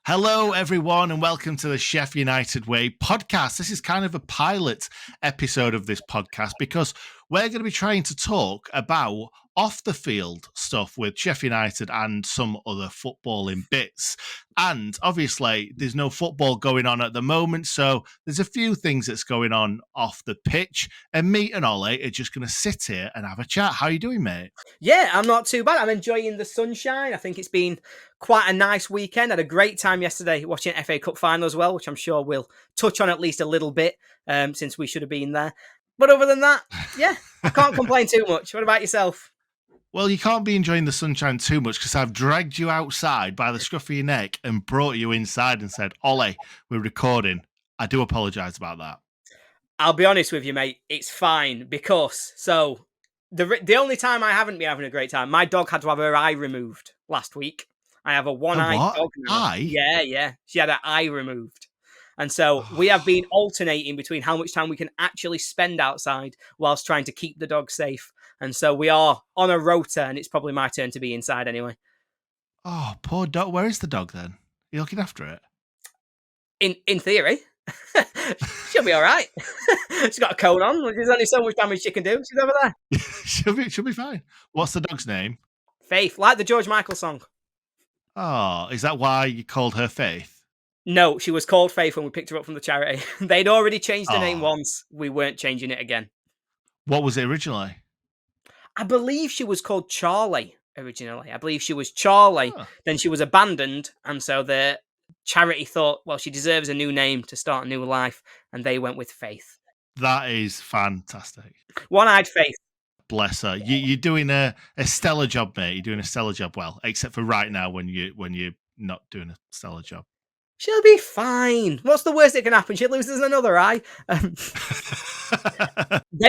Hello, everyone, and welcome to the Sheffield United Way podcast. This is kind of a pilot episode of this podcast because we're going to be trying to talk about off-the-field stuff with Sheffield United and some other footballing bits. And obviously, there's no football going on at the moment, so there's a few things that's going on off the pitch. And me and Ollie are just going to sit here and have a chat. How are you doing, mate? Yeah, I'm not too bad. I'm enjoying the sunshine. I think it's been quite a nice weekend. I had a great time yesterday watching FA Cup final as well, which I'm sure we'll touch on at least a little bit since we should have been there. But other than that, yeah, I can't complain too much. What about yourself? Well, you can't be enjoying the sunshine too much because I've dragged you outside by the scruff of your neck and brought you inside and said, Ollie, we're recording. I do apologise about that. I'll be honest with you, mate. It's fine because the only time I haven't been having a great time, my dog had to have her eye removed last week. I have a one-eyed dog now. Eye? Yeah. She had her eye removed. And so we have been alternating between how much time we can actually spend outside whilst trying to keep the dog safe. And so we are on a rota, and it's probably my turn to be inside anyway. Oh, poor dog. Where is the dog then? Are you looking after it? In theory, she'll be all right. She's got a coat on. There's only so much damage she can do. She's over there. she'll be fine. What's the dog's name? Faith, like the George Michael song. Oh, is that why you called her Faith? No, she was called Faith when we picked her up from the charity. They'd already changed her name once. We weren't changing it again. What was it originally? I believe she was called Charlie originally. Then she was abandoned, and so the charity thought, well, she deserves a new name to start a new life, and they went with Faith. That is fantastic. One-eyed Faith. Bless her. You're doing a stellar job, mate. You're doing a stellar job. Well, except for right now when you're not doing a stellar job. She'll be fine. What's the worst that can happen? She loses another eye. Then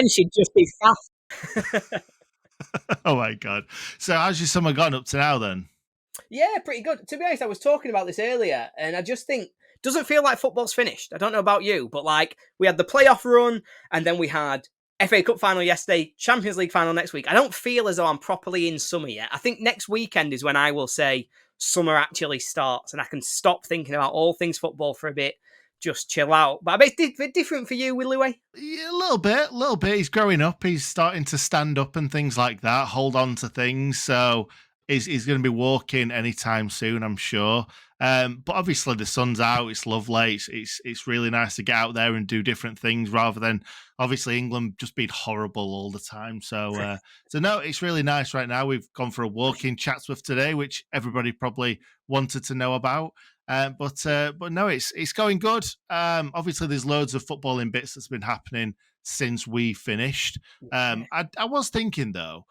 she'd just be fast. Oh my God. So how's your summer gone up to now then? Yeah, pretty good. To be honest, I was talking about this earlier, and I just think doesn't feel like football's finished. I don't know about you, but like we had the playoff run, and then we had FA Cup final yesterday, Champions League final next week. I don't feel as though I'm properly in summer yet. I think next weekend is when I will say summer actually starts, and I can stop thinking about all things football for a bit. Just chill out. But I bet it's a bit different for you, with Louis. Yeah, a little bit. He's growing up. He's starting to stand up and things like that, hold on to things. So he's going to be walking anytime soon, I'm sure. But obviously the sun's out. It's lovely. It's really nice to get out there and do different things rather than obviously England just being horrible all the time. So no, it's really nice right now. We've gone for a walk in Chatsworth today, which everybody probably wanted to know about. But no, it's going good. Obviously, there's loads of footballing bits that's been happening since we finished. I was thinking though,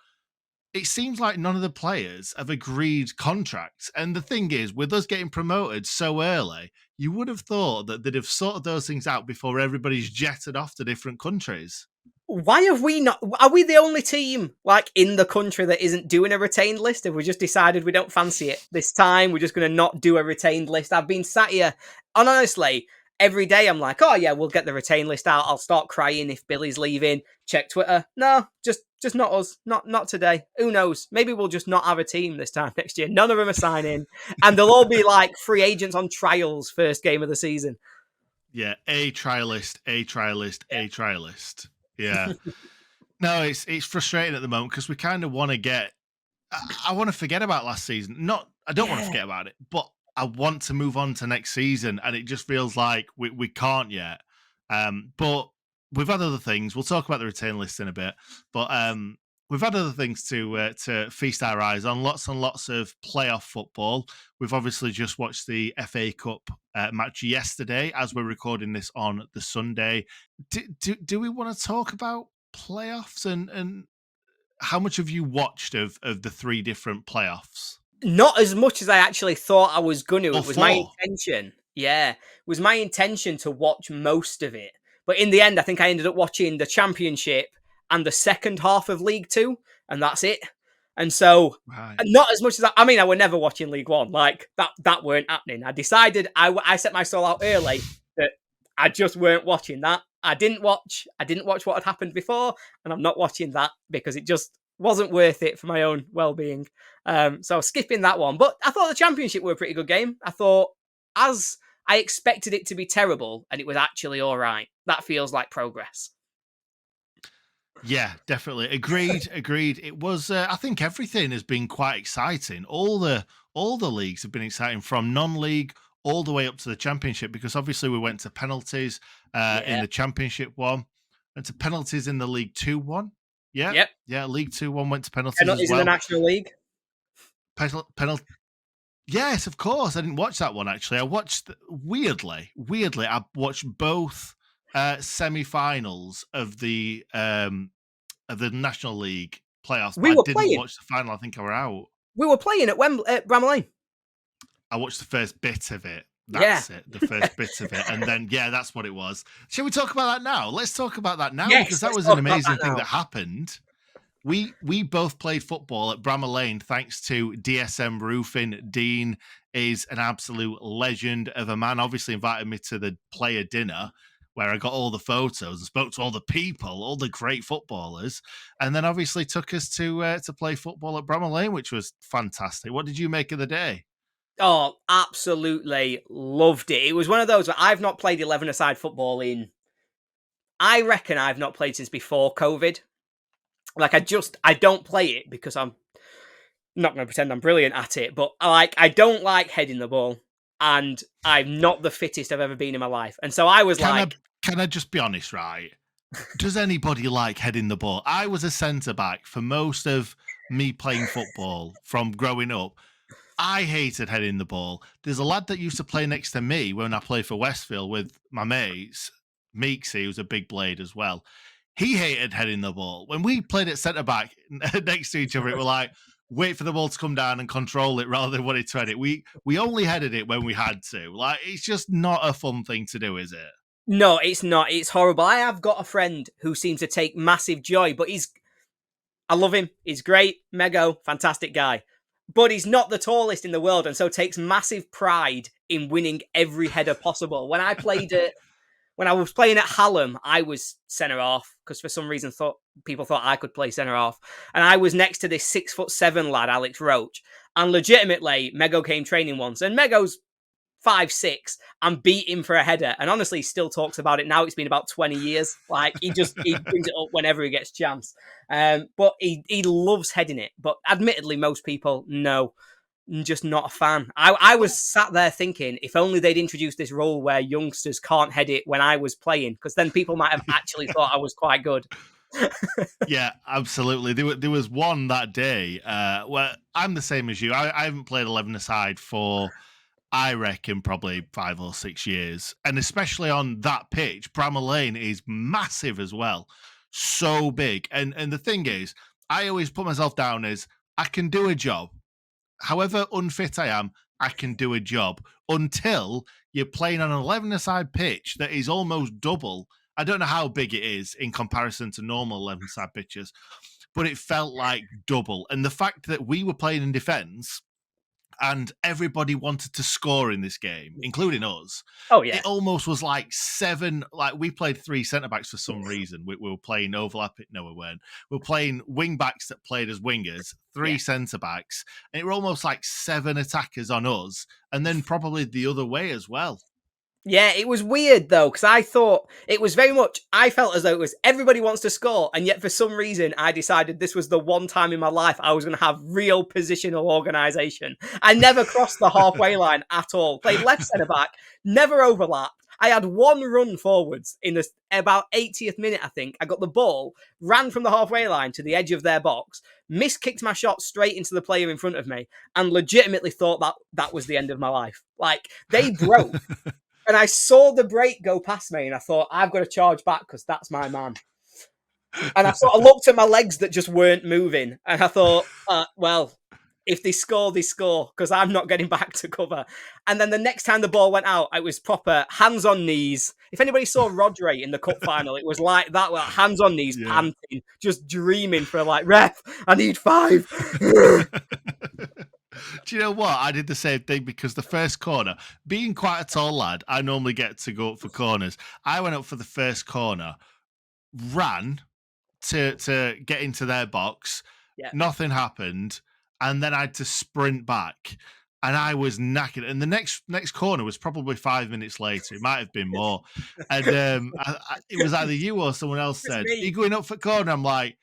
it seems like none of the players have agreed contracts. And the thing is, with us getting promoted so early, you would have thought that they'd have sorted those things out before everybody's jetted off to different countries. Why have we not? Are we the only team like in the country that isn't doing a retained list? Have we just decided we don't fancy it this time? We're just going to not do a retained list. I've been sat here, and honestly, every day I'm like, oh yeah, we'll get the retained list out. I'll start crying if Billy's leaving. Check Twitter. No, just not us. Not today. Who knows? Maybe we'll just not have a team this time next year. None of them are signing, and they'll all be like free agents on trials first game of the season. Yeah, a trialist. Yeah. No, it's frustrating at the moment because we kind of want to get. I want to forget about last season. I don't want to forget about it, but I want to move on to next season, and it just feels like we can't yet. But we've had other things. We'll talk about the retain list in a bit, but we've had other things to feast our eyes on. Lots and lots of playoff football. We've obviously just watched the FA Cup match yesterday as we're recording this on the Sunday. Do we want to talk about playoffs and how much have you watched of the three different playoffs? Not as much as I actually thought I was going to. Or It was four. my intention. Yeah, it was my intention to watch most of it. But in the end, I think I ended up watching the Championship and the second half of League Two, and that's it. And so, not as much as I mean, I were never watching League One. Like that weren't happening. I decided I set my soul out early that I just weren't watching that. I didn't watch what had happened before, and I'm not watching that because it just wasn't worth it for my own well-being. So skipping that one. But I thought the Championship were a pretty good game. I thought as I expected it to be terrible, and it was actually all right. That feels like progress. Yeah, definitely. Agreed. Agreed. It was. I think everything has been quite exciting. All the leagues have been exciting, from non-league all the way up to the championship. Because obviously we went to penalties in Yeah. the championship one, and to penalties in the League Two one. Yeah, Yep. yeah. League Two one went to penalties as Penalties in the well. National League. Penalty. Yes, of course. I didn't watch that one actually. I watched weirdly. I watched both semi-finals of the National League playoffs, but We I were didn't playing. watch the final. I think I were out. We were playing at Wembley, at Bramall Lane. I watched the first bit of it. Yeah. That's it. The first bit of it. And then, yeah, that's what it was. Shall we talk about that now? Let's talk about that now, Yes, because that let's was an talk about amazing that thing now. that happened. We both played football at Bramall Lane thanks to DSM Roofing. Dean is an absolute legend of a man. Obviously invited me to the player dinner where I got all the photos and spoke to all the people, all the great footballers, and then obviously took us to play football at Bramall Lane, which was fantastic. What did you make of the day? Oh, absolutely loved it. It was one of those where I've not played 11-a-side football in, I reckon I've not played since before COVID. Like, I don't play it because I'm not going to pretend I'm brilliant at it, but I don't like heading the ball, and I'm not the fittest I've ever been in my life. And so I was Can I like, can I just be honest, right? Does anybody like heading the ball? I was a centre back for most of me playing football from growing up. I hated heading the ball. There's a lad that used to play next to me when I played for Westfield with my mates, Meeksy, who's a big blade as well. He hated heading the ball. When we played at centre back next to each other, it were like, wait for the ball to come down and control it rather than wanting to head it. We only headed it when we had to. Like, it's just not a fun thing to do, is it? no, it's not. It's horrible. I have got a friend who seems to take massive joy, but I love him. He's great, Mego, fantastic guy. But he's not the tallest in the world, and so takes massive pride in winning every header possible. When I was playing at Hallam, I was centre half because for some reason people thought I could play centre half, and I was next to this 6'7" lad, Alex Roach, and legitimately, Mego came training once, and Mego's 5'6" and beat him for a header, and honestly, he still talks about it now. It's been about 20 years. Like he brings it up whenever he gets chance. But he loves heading it. But admittedly, most people no. Just not a fan. I was sat there thinking, if only they'd introduced this rule where youngsters can't head it when I was playing, because then people might have actually thought I was quite good. Yeah, absolutely. There was one that day where I'm the same as you. I haven't played 11-a-side for, I reckon, probably 5 or 6 years. And especially on that pitch, Bramall Lane is massive as well. So big. And the thing is, I always put myself down as I can do a job. However unfit I am, I can do a job until you're playing on an 11-a-side pitch that is almost double. I don't know how big it is in comparison to normal 11-a-side pitches, but it felt like double. And the fact that we were playing in defence and everybody wanted to score in this game, including us. Oh yeah, It almost was like seven. Like, we played three centre backs for some reason. We were playing overlapping. No, we weren't. We were playing wing backs that played as wingers, three yeah. centre backs, and it were almost like seven attackers on us, and then probably the other way as well. Yeah, it was weird though, because I thought it was very much, I felt as though it was everybody wants to score, and yet for some reason I decided this was the one time in my life I was going to have real positional organisation. I never crossed the halfway line at all. Played left centre back, never overlapped. I had one run forwards in the about 80th minute, I think. I got the ball, ran from the halfway line to the edge of their box, miskicked my shot straight into the player in front of me, and legitimately thought that was the end of my life. Like, they broke. And I saw the break go past me, and I thought, I've got to charge back because that's my man. And I sort of looked at my legs that just weren't moving, and I thought, well, if they score, they score, because I'm not getting back to cover. And then the next time the ball went out, it was proper hands on knees. If anybody saw Rodri in the cup final, it was like that, like hands on knees, Yeah. panting, just dreaming for like, ref, I need 5. Do you know what? I did the same thing because the first corner, being quite a tall lad, I normally get to go up for corners. I went up for the first corner, ran to get into their box. Yeah. Nothing happened, and then I had to sprint back. and I was knackered. And the next corner was probably 5 minutes later. It might have been more. And it was either you or someone else It's said, "Are me. you going up for corner?" I'm like,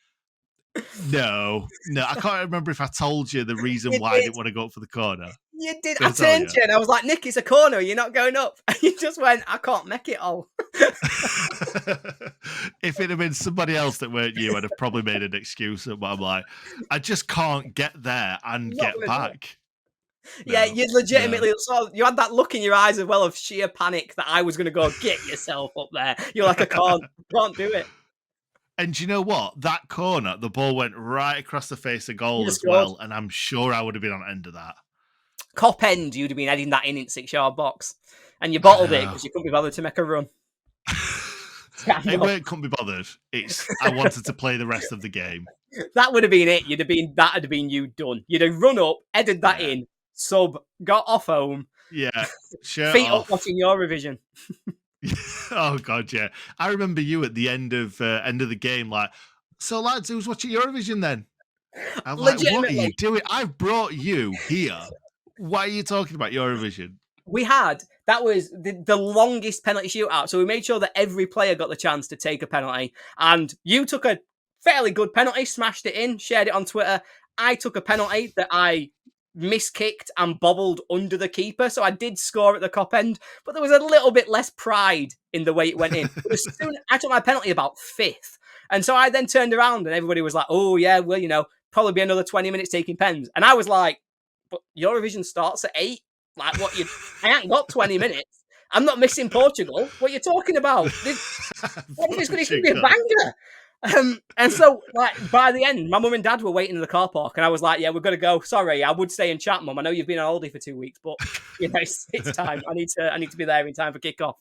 no. I can't remember if I told you the reason You why I did. didn't want to go up for the corner. You did. Did I I tell turned you? to you and I was like, Nick, it's a corner. You're not going up. And you just went, I can't make it all. If it had been somebody else that weren't you, I'd have probably made an excuse. But I'm like, I just can't get there and I'm not get going to do it. back. Yeah, No, you'd no. legitimately you had that look in your eyes as well of sheer panic that I was going to go get yourself up there. You're like, I can't do it. And do you know what? That corner, the ball went right across the face of You'd goal have as scored. well. And I'm sure I would have been on the end of that. Cop end, you'd have been heading that in 6-yard box. And you I bottled it know. because you couldn't be bothered to make a run. Scandal. Couldn't be bothered. I wanted to play the rest of the game. That would have been it. That would have been you done. You'd have run up, headed that Yeah. in, sub, got off home, Yeah. Shirt feet up off. watching Eurovision. Oh god, yeah. I remember you at the end of the game, like, so lads, who's watching Eurovision then? I'm like, what are you Legitimately, doing? I've brought you here. Why are you talking about Eurovision? that was the longest penalty shootout. So we made sure that every player got the chance to take a penalty. And you took a fairly good penalty, smashed it in, shared it on Twitter. I took a penalty that I miskicked and bobbled under the keeper. So I did score at the Cop end, but there was a little bit less pride in the way it went in. But as soon I took my penalty about fifth. And so I then turned around and everybody was like, oh, yeah, well, probably be another 20 minutes taking pens. And I was like, but Eurovision starts at 8. Like, I ain't got 20 minutes. I'm not missing Portugal. What are you talking about? It's going to be a banger. And so, like, by the end, my mum and dad were waiting in the car park, and I was like, yeah, we're going to go. Sorry, I would stay and chat, mum. I know you've been on holiday for 2 weeks, but, it's time. I need to be there in time for kickoff.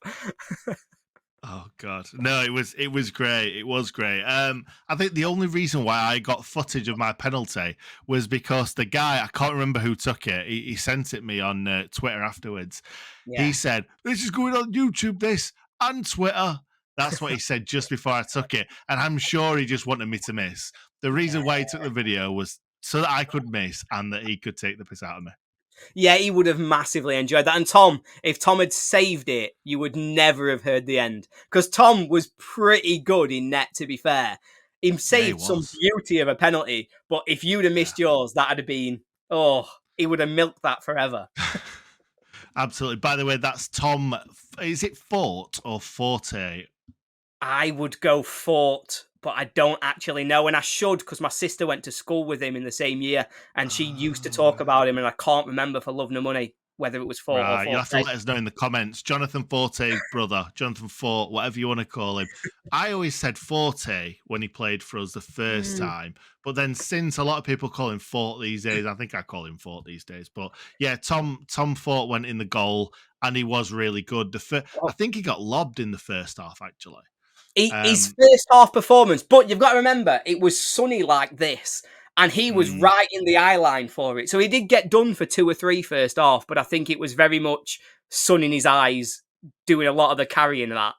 Oh god, no! It was great. It was great. I think the only reason why I got footage of my penalty was because the guy, I can't remember who took it. He sent it me on Twitter afterwards. Yeah. He said, "This is going on YouTube, this and Twitter." That's what he said just before I took it, and I'm sure he just wanted me to miss. The reason why he took the video was so that I could miss and that he could take the piss out of me. Yeah, he would have massively enjoyed that. And Tom, if Tom had saved it, you would never have heard the end. Because Tom was pretty good in net, to be fair. He saved some beauty of a penalty, but if you'd have missed yours, that'd have been, he would have milked that forever. Absolutely. By the way, that's Tom. Is it Fort or Forte? I would go Fort, but I don't actually know. And I should, because my sister went to school with him in the same year, and she used to talk about him, and I can't remember for love nor money whether it was Fort or Right, you'll have to Forte. let us know in the comments. Jonathan Forte's brother, Jonathan Fort, whatever you want to call him. I always said Forte when he played for us the first time, but then since a lot of people call him Fort these days, I think I call him Fort these days. But yeah, Tom Fort went in the goal, and he was really good. I think he got lobbed in the first half, actually. His first half performance, but you've got to remember, it was sunny like this, and he was right in the eye line for it. So he did get done for 2 or 3 first half, but I think it was very much sun in his eyes, doing a lot of the carrying of that.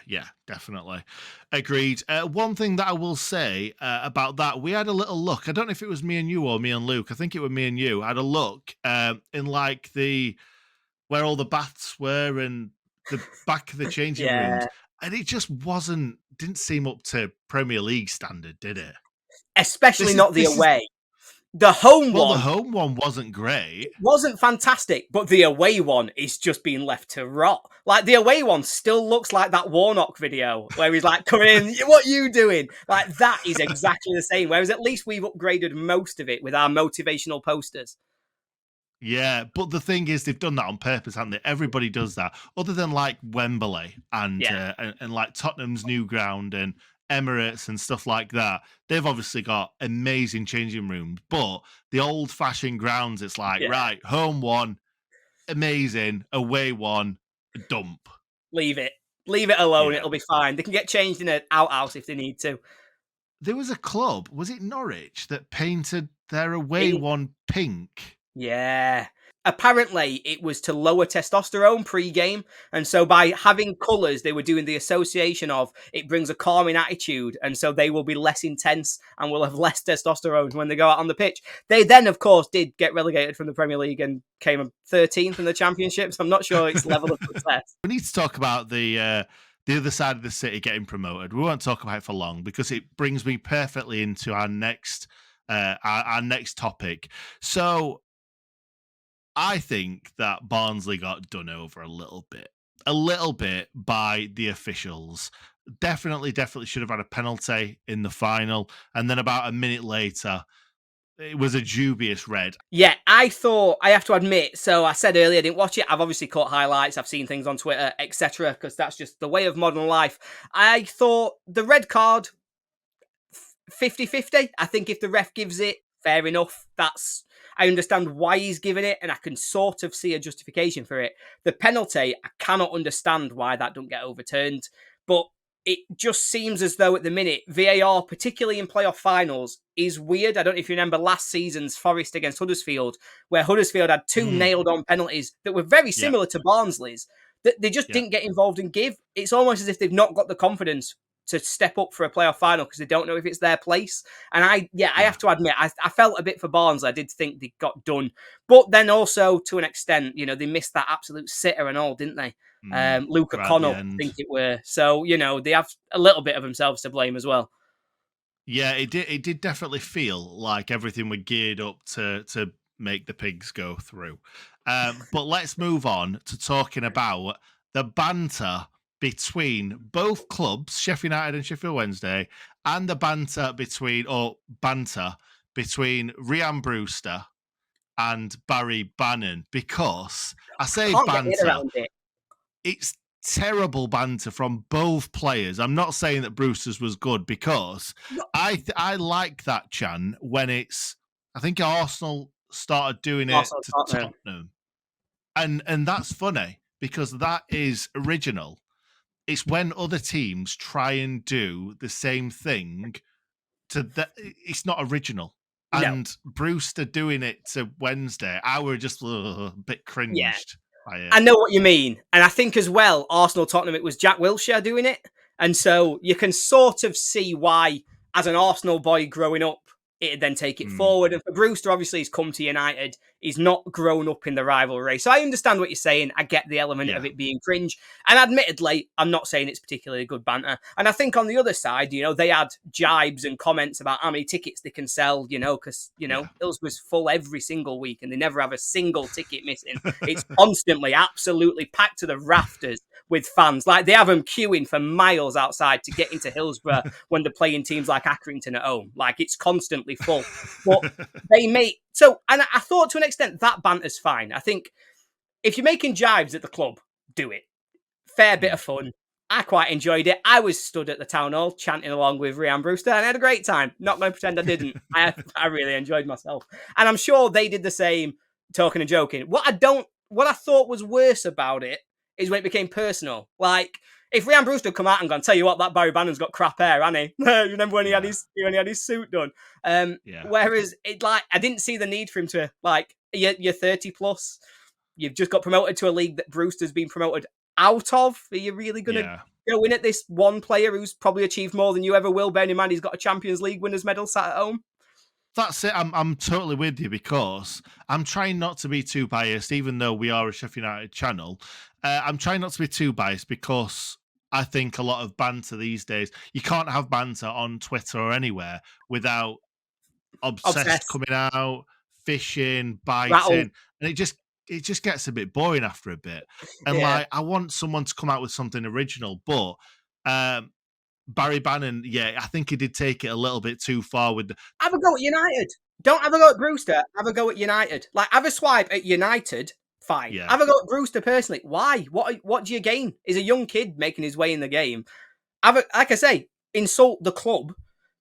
Yeah, definitely. Agreed. One thing that I will say about that, we had a little look. I don't know if it was me and you or me and Luke. I think it was me and you. I had a look in like where all the baths were and the back of the changing rooms. And it just didn't seem up to Premier League standard, did it? Especially not the away. The home one. The home one wasn't great. It wasn't fantastic, but the away one is just being left to rot. Like, the away one still looks like that Warnock video where he's like, coming in, what are you doing? Like, that is exactly the same. Whereas at least we've upgraded most of it with our motivational posters. Yeah, but the thing is, they've done that on purpose, haven't they? Everybody does that, other than like Wembley and like Tottenham's new ground and Emirates and stuff like that. They've obviously got amazing changing rooms, but the old-fashioned grounds, it's like right, home one, amazing, away one, dump. Leave it alone. It'll be fine. They can get changed in an outhouse if they need to. There was a club, was it Norwich, that painted their away one pink? Yeah. apparently it was to lower testosterone pre-game, and so by having colours they were doing the association of it brings a calming attitude, and so they will be less intense and will have less testosterone when they go out on the pitch. They then of course did get relegated from the Premier League and came 13th in the Championship, so I'm not sure its level of success. We need to talk about the other side of the city getting promoted. We won't talk about it for long because it brings me perfectly into our next our next topic. So I think that Barnsley got done over a little bit by the officials. Definitely should have had a penalty in the final. And then about a minute later, it was a dubious red. Yeah, I thought, I have to admit, so I said earlier I didn't watch it. I've obviously caught highlights, I've seen things on Twitter, etc., because that's just the way of modern life. I thought the red card 50-50. I think if the ref gives it, fair enough. I understand why he's giving it, and I can sort of see a justification for it. The penalty, I cannot understand why that don't get overturned. But it just seems as though at the minute, VAR, particularly in playoff finals, is weird. I don't know if you remember last season's Forest against Huddersfield, where Huddersfield had two nailed-on penalties that were very similar to Barnsley's, that they just didn't get involved and give. It's almost as if they've not got the confidence to step up for a playoff final because they don't know if it's their place. And I have to admit, I felt a bit for Barnsley. I did think they got done. But then also, to an extent, they missed that absolute sitter and all, didn't they? Luke O'Connell, I think it were. So, they have a little bit of themselves to blame as well. Yeah, it did definitely feel like everything were geared up to make the pigs go through. But let's move on to talking about the banter between both clubs, Sheffield United and Sheffield Wednesday, and the banter between RHIAN Brewster and Barry Bannan. Because I say banter, it's terrible banter from both players. I'm not saying that Brewster's was good because I like that chant when it's. I think Arsenal started doing it to Tottenham, and that's funny because that is original. It's when other teams try and do the same thing it's not original. And Brewster doing it to Wednesday, I were just a bit cringed by it. I know what you mean. And I think as well, Arsenal Tottenham, it was Jack Wilshere doing it. And so you can sort of see why, as an Arsenal boy growing up, it'd then take it forward. And for Brewster, obviously, he's come to United. He's not grown up in the rivalry. So I understand what you're saying. I get the element of it being cringe. And admittedly, I'm not saying it's particularly good banter. And I think on the other side, they had jibes and comments about how many tickets they can sell, because, Hillsborough's full every single week and they never have a single ticket missing. It's constantly absolutely packed to the rafters with fans. Like, they have them queuing for miles outside to get into Hillsborough when they're playing teams like Accrington at home. Like, it's constantly full. But they make... So, and I thought to an extent that banter's fine. I think if you're making jibes at the club, do it. Fair bit of fun. I quite enjoyed it. I was stood at the town hall chanting along with RHIAN Brewster and I had a great time. Not going to pretend I didn't. I really enjoyed myself. And I'm sure they did the same, talking and joking. What I thought was worse about it is when it became personal. Like, if RHIAN Brewster had come out and gone, tell you what, that Barry Bannan's got crap hair, hasn't he? You remember when he had his suit done? Whereas I didn't see the need for him to, you're 30 plus, you've just got promoted to a league that Brewster's been promoted out of. Are you really going to go in at this one player who's probably achieved more than you ever will, bearing in mind he's got a Champions League winners medal sat at home? That's it. I'm totally with you because I'm trying not to be too biased, even though we are a Sheffield United channel. I'm trying not to be too biased because I think a lot of banter these days, you can't have banter on Twitter or anywhere without obsessed coming out, fishing, biting, and it just gets a bit boring after a bit. And I want someone to come out with something original, but Barry Bannan, I think he did take it a little bit too far with the... Have a go at United. Don't have a go at Brewster. Have a go at United. Have a swipe at United. Fine. Have a go at Brewster personally. Why? What do you gain? He's a young kid making his way in the game. Like I say, insult the club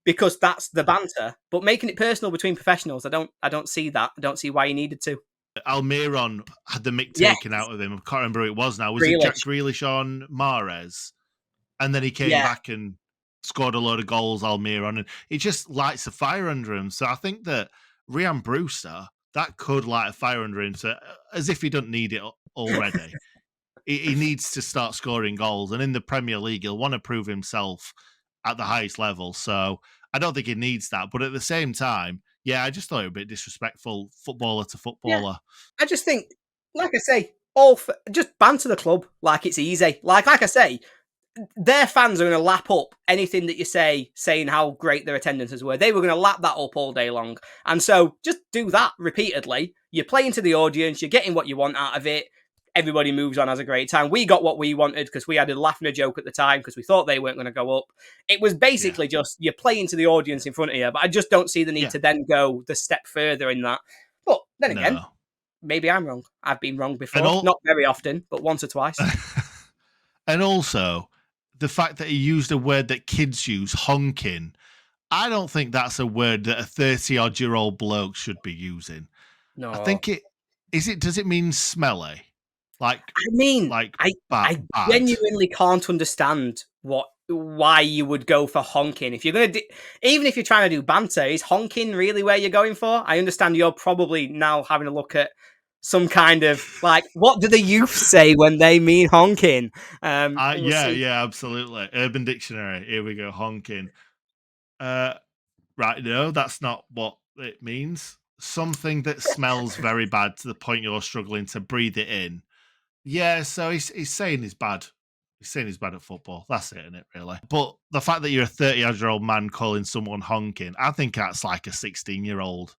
because that's the banter, but making it personal between professionals, I don't see that. I don't see why he needed to. Almiron had the mick taken out of him. I can't remember who it was now. Was it Jack Grealish on Mahrez? And then he came back and scored a load of goals, Almiron, and it just lights a fire under him. So I think that RHIAN Brewster that could light a fire under him, as if he doesn't need it already. He needs to start scoring goals, and in the Premier League, he'll want to prove himself at the highest level. So I don't think he needs that. But at the same time, yeah, I just thought it was a bit disrespectful, footballer to Yeah, footballer. I just think, like I say, just banter the club like it's easy. Like I say, their fans are going to lap up anything that you say, saying how great their attendances were. They were going to lap that up all day long. And so just do that repeatedly. You're playing to the audience, you're getting what you want out of it. Everybody moves on, has a great time. We got what we wanted because we had a laugh and a joke at the time because we thought they weren't going to go up. It was Yeah. basically just you're playing to the audience in front of you, but I just don't see the need Yeah. to then go the step further in that. But then again, No. maybe I'm wrong. I've been wrong And before. Not very often, but once or twice. and also the fact that he used a word that kids use, honking. I don't think that's a word that a 30-odd-year-old bloke should be using. I No. think does it mean smelly? Like I mean, like I bad. genuinely can't understand why you would go for honking if you're gonna even if you're trying to do banter. Is honking really where you're going for? I understand you're probably now having a look at some kind of like what do the youth say when they mean honking? We'll Yeah, see. yeah, absolutely. Urban Dictionary. Here we go. Honking. Uh, right. No, that's not what it means. Something that smells very bad to the point you're struggling to breathe it in. Yeah. So he's saying he's bad. He's saying he's bad at football. That's it, isn't it? Really. But the fact that you're a 30-year-old man calling someone honking, I think that's like a 16-year-old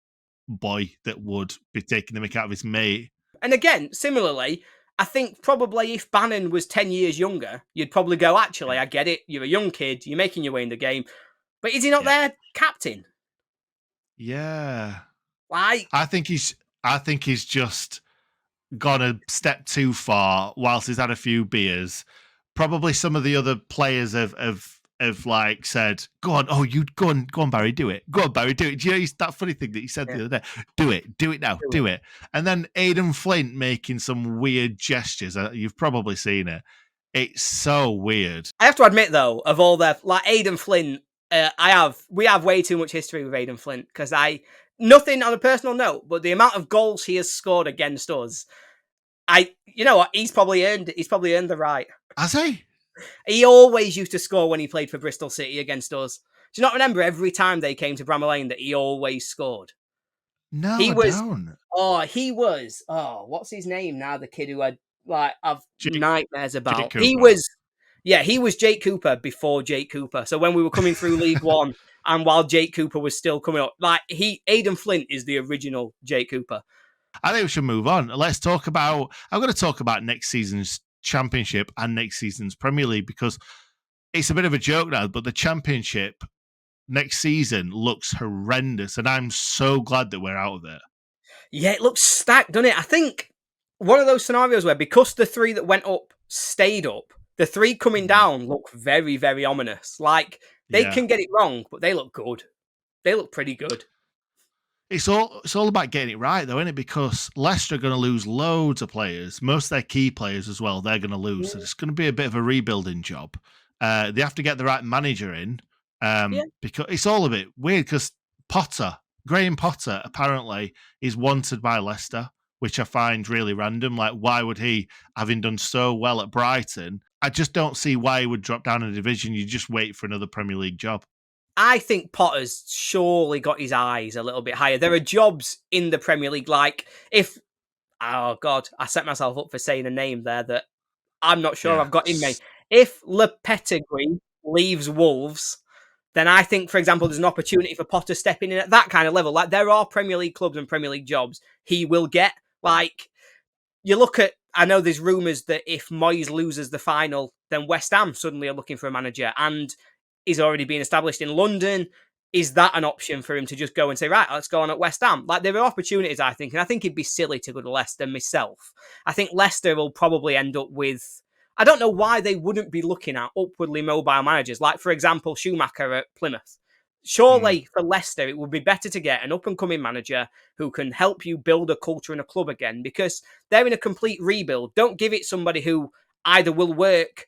boy that would be taking the mick out of his mate. And again, similarly, I think probably if Bannon was 10 years younger, you'd probably go, actually, Yeah. I get it. You're a young kid. You're making your way in the game. But is he not Yeah. their captain? Yeah. Like, I think he's just gone a step too far whilst he's had a few beers. Probably some of the other players have like said, "Go on, oh you go on, Barry, do it. Go on, Barry, do it." Do you know that funny thing that he said yeah, the other day? Do it now, do it. And then Aidan Flint making some weird gestures. You've probably seen it. It's so weird. I have to admit though, of all their like Aidan Flint, we have way too much history with Aidan Flint because nothing on a personal note, but the amount of goals he has scored against us, you know what, he's probably earned the right. Has he? He always used to score when he played for Bristol City against us. Do you not remember every time they came to Bramall Lane that he always scored? No, He I was don't. what's his name now? The kid who I've Jake, nightmares Jake about. Cooper. He was Jake Cooper before Jake Cooper. So when we were coming through League One, and while Jake Cooper was still coming up, Aidan Flint is the original Jake Cooper. I think we should move on. Let's talk about. I'm going to talk about next season's Championship and next season's Premier League because it's a bit of a joke now, but the Championship next season looks horrendous, and I'm so glad that we're out of it. Yeah, it looks stacked, doesn't it? I think one of those scenarios where because the three that went up stayed up, the three coming down look very, very ominous. Like they Yeah. can get it wrong, but they look good. They look pretty good. It's all about getting it right, though, isn't it? Because Leicester are going to lose loads of players, most of their key players as well. They're going to lose, so it's going to be a bit of a rebuilding job. They have to get the right manager in, Yeah. because it's all a bit weird. Because Graham Potter, apparently is wanted by Leicester, which I find really random. Like, why would he, having done so well at Brighton? I just don't see why he would drop down a division. You just wait for another Premier League job. I think Potter's surely got his eyes a little bit higher. There are jobs in the Premier League, like oh God, I set myself up for saying a name there that I'm not sure Yeah. I've got in me. If Lopetegui leaves Wolves, then I think, for example, there's an opportunity for Potter stepping in at that kind of level. Like there are Premier League clubs and Premier League jobs he will get. Like you look at, I know there's rumours that if Moyes loses the final, then West Ham suddenly are looking for a manager, and he's already been established in London. Is that an option for him to just go and say, right, let's go on at West Ham? Like, there are opportunities, I think, and I think it'd be silly to go to Leicester myself. I think Leicester will probably end up with, I don't know why they wouldn't be looking at upwardly mobile managers, like, for example, Schumacher at Plymouth. Surely for Leicester, it would be better to get an up-and-coming manager who can help you build a culture in a club again, because they're in a complete rebuild. Don't give it somebody who either will work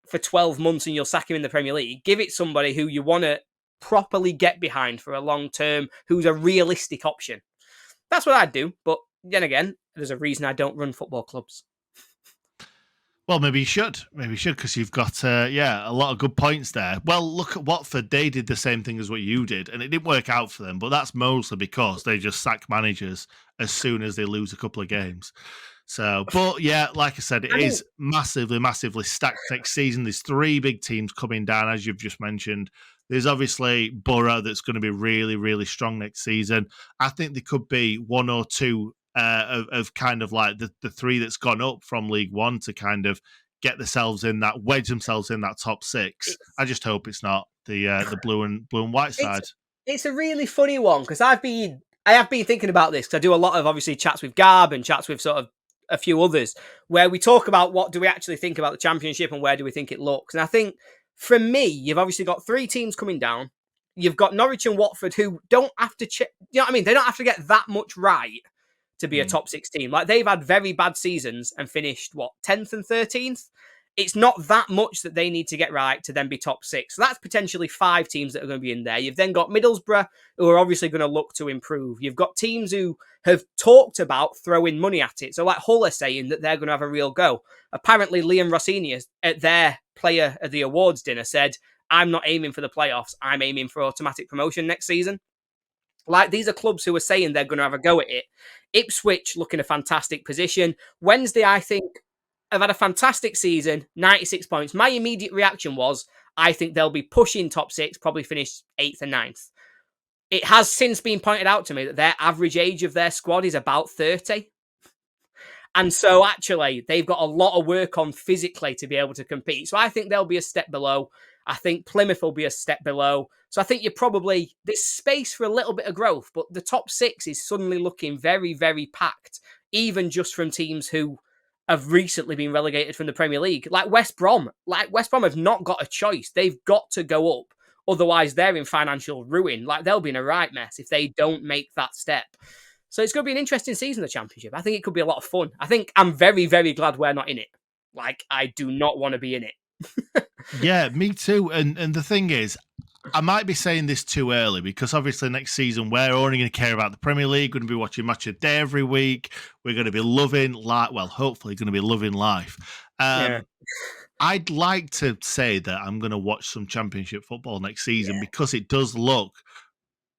for 12 months and you'll sack him in the Premier League. Give it somebody who you want to properly get behind for a long term, who's a realistic option. That's what I'd do. But then again, there's a reason I don't run football clubs. Well, maybe you should. Maybe you should, because you've got, a lot of good points there. Well, look at Watford. They did the same thing as what you did, and it didn't work out for them, but that's mostly because they just sack managers as soon as they lose a couple of games. So, but yeah, like I said, it I mean, is massively, massively stacked next season. There's three big teams coming down, as you've just mentioned. There's obviously Borough that's going to be really, really strong next season. I think there could be one or two of kind of like the three that's gone up from League One to kind of wedge themselves in that top six. I just hope it's not the blue and white it's side. it's a really funny one because I have been thinking about this because I do a lot of obviously chats with Gab and chats with sort of a few others where we talk about what do we actually think about the championship and where do we think it looks. And I think for me, you've obviously got three teams coming down. You've got Norwich and Watford who don't have to you know what I mean? They don't have to get that much right to be a top six team. Like they've had very bad seasons and finished 10th and 13th. It's not that much that they need to get right to then be top six. So that's potentially five teams that are going to be in there. You've then got Middlesbrough, who are obviously going to look to improve. You've got teams who have talked about throwing money at it. So like Hull are saying that they're going to have a real go. Apparently Liam Rossini at their player at the awards dinner said, I'm not aiming for the playoffs. I'm aiming for automatic promotion next season. Like these are clubs who are saying they're going to have a go at it. Ipswich look in a fantastic position. Wednesday, I think, have had a fantastic season, 96 points. My immediate reaction was, I think they'll be pushing top six, probably finish 8th and 9th. It has since been pointed out to me that their average age of their squad is about 30. And so actually, they've got a lot of work on physically to be able to compete. So I think they'll be a step below. I think Plymouth will be a step below. So I think there's space for a little bit of growth, but the top six is suddenly looking very, very packed, even just from teams who have recently been relegated from the Premier League. Like West Brom. Like West Brom have not got a choice. They've got to go up. Otherwise, they're in financial ruin. Like they'll be in a right mess if they don't make that step. So it's going to be an interesting season, the Championship. I think it could be a lot of fun. I think I'm very, very glad we're not in it. Like, I do not want to be in it. Yeah, me too. And the thing is, I might be saying this too early because obviously next season we're only going to care about the Premier League. We're going to be watching Match of the Day every week. We're going to be loving hopefully going to be loving life. Yeah. I'd like to say that I'm going to watch some Championship football next season because it does look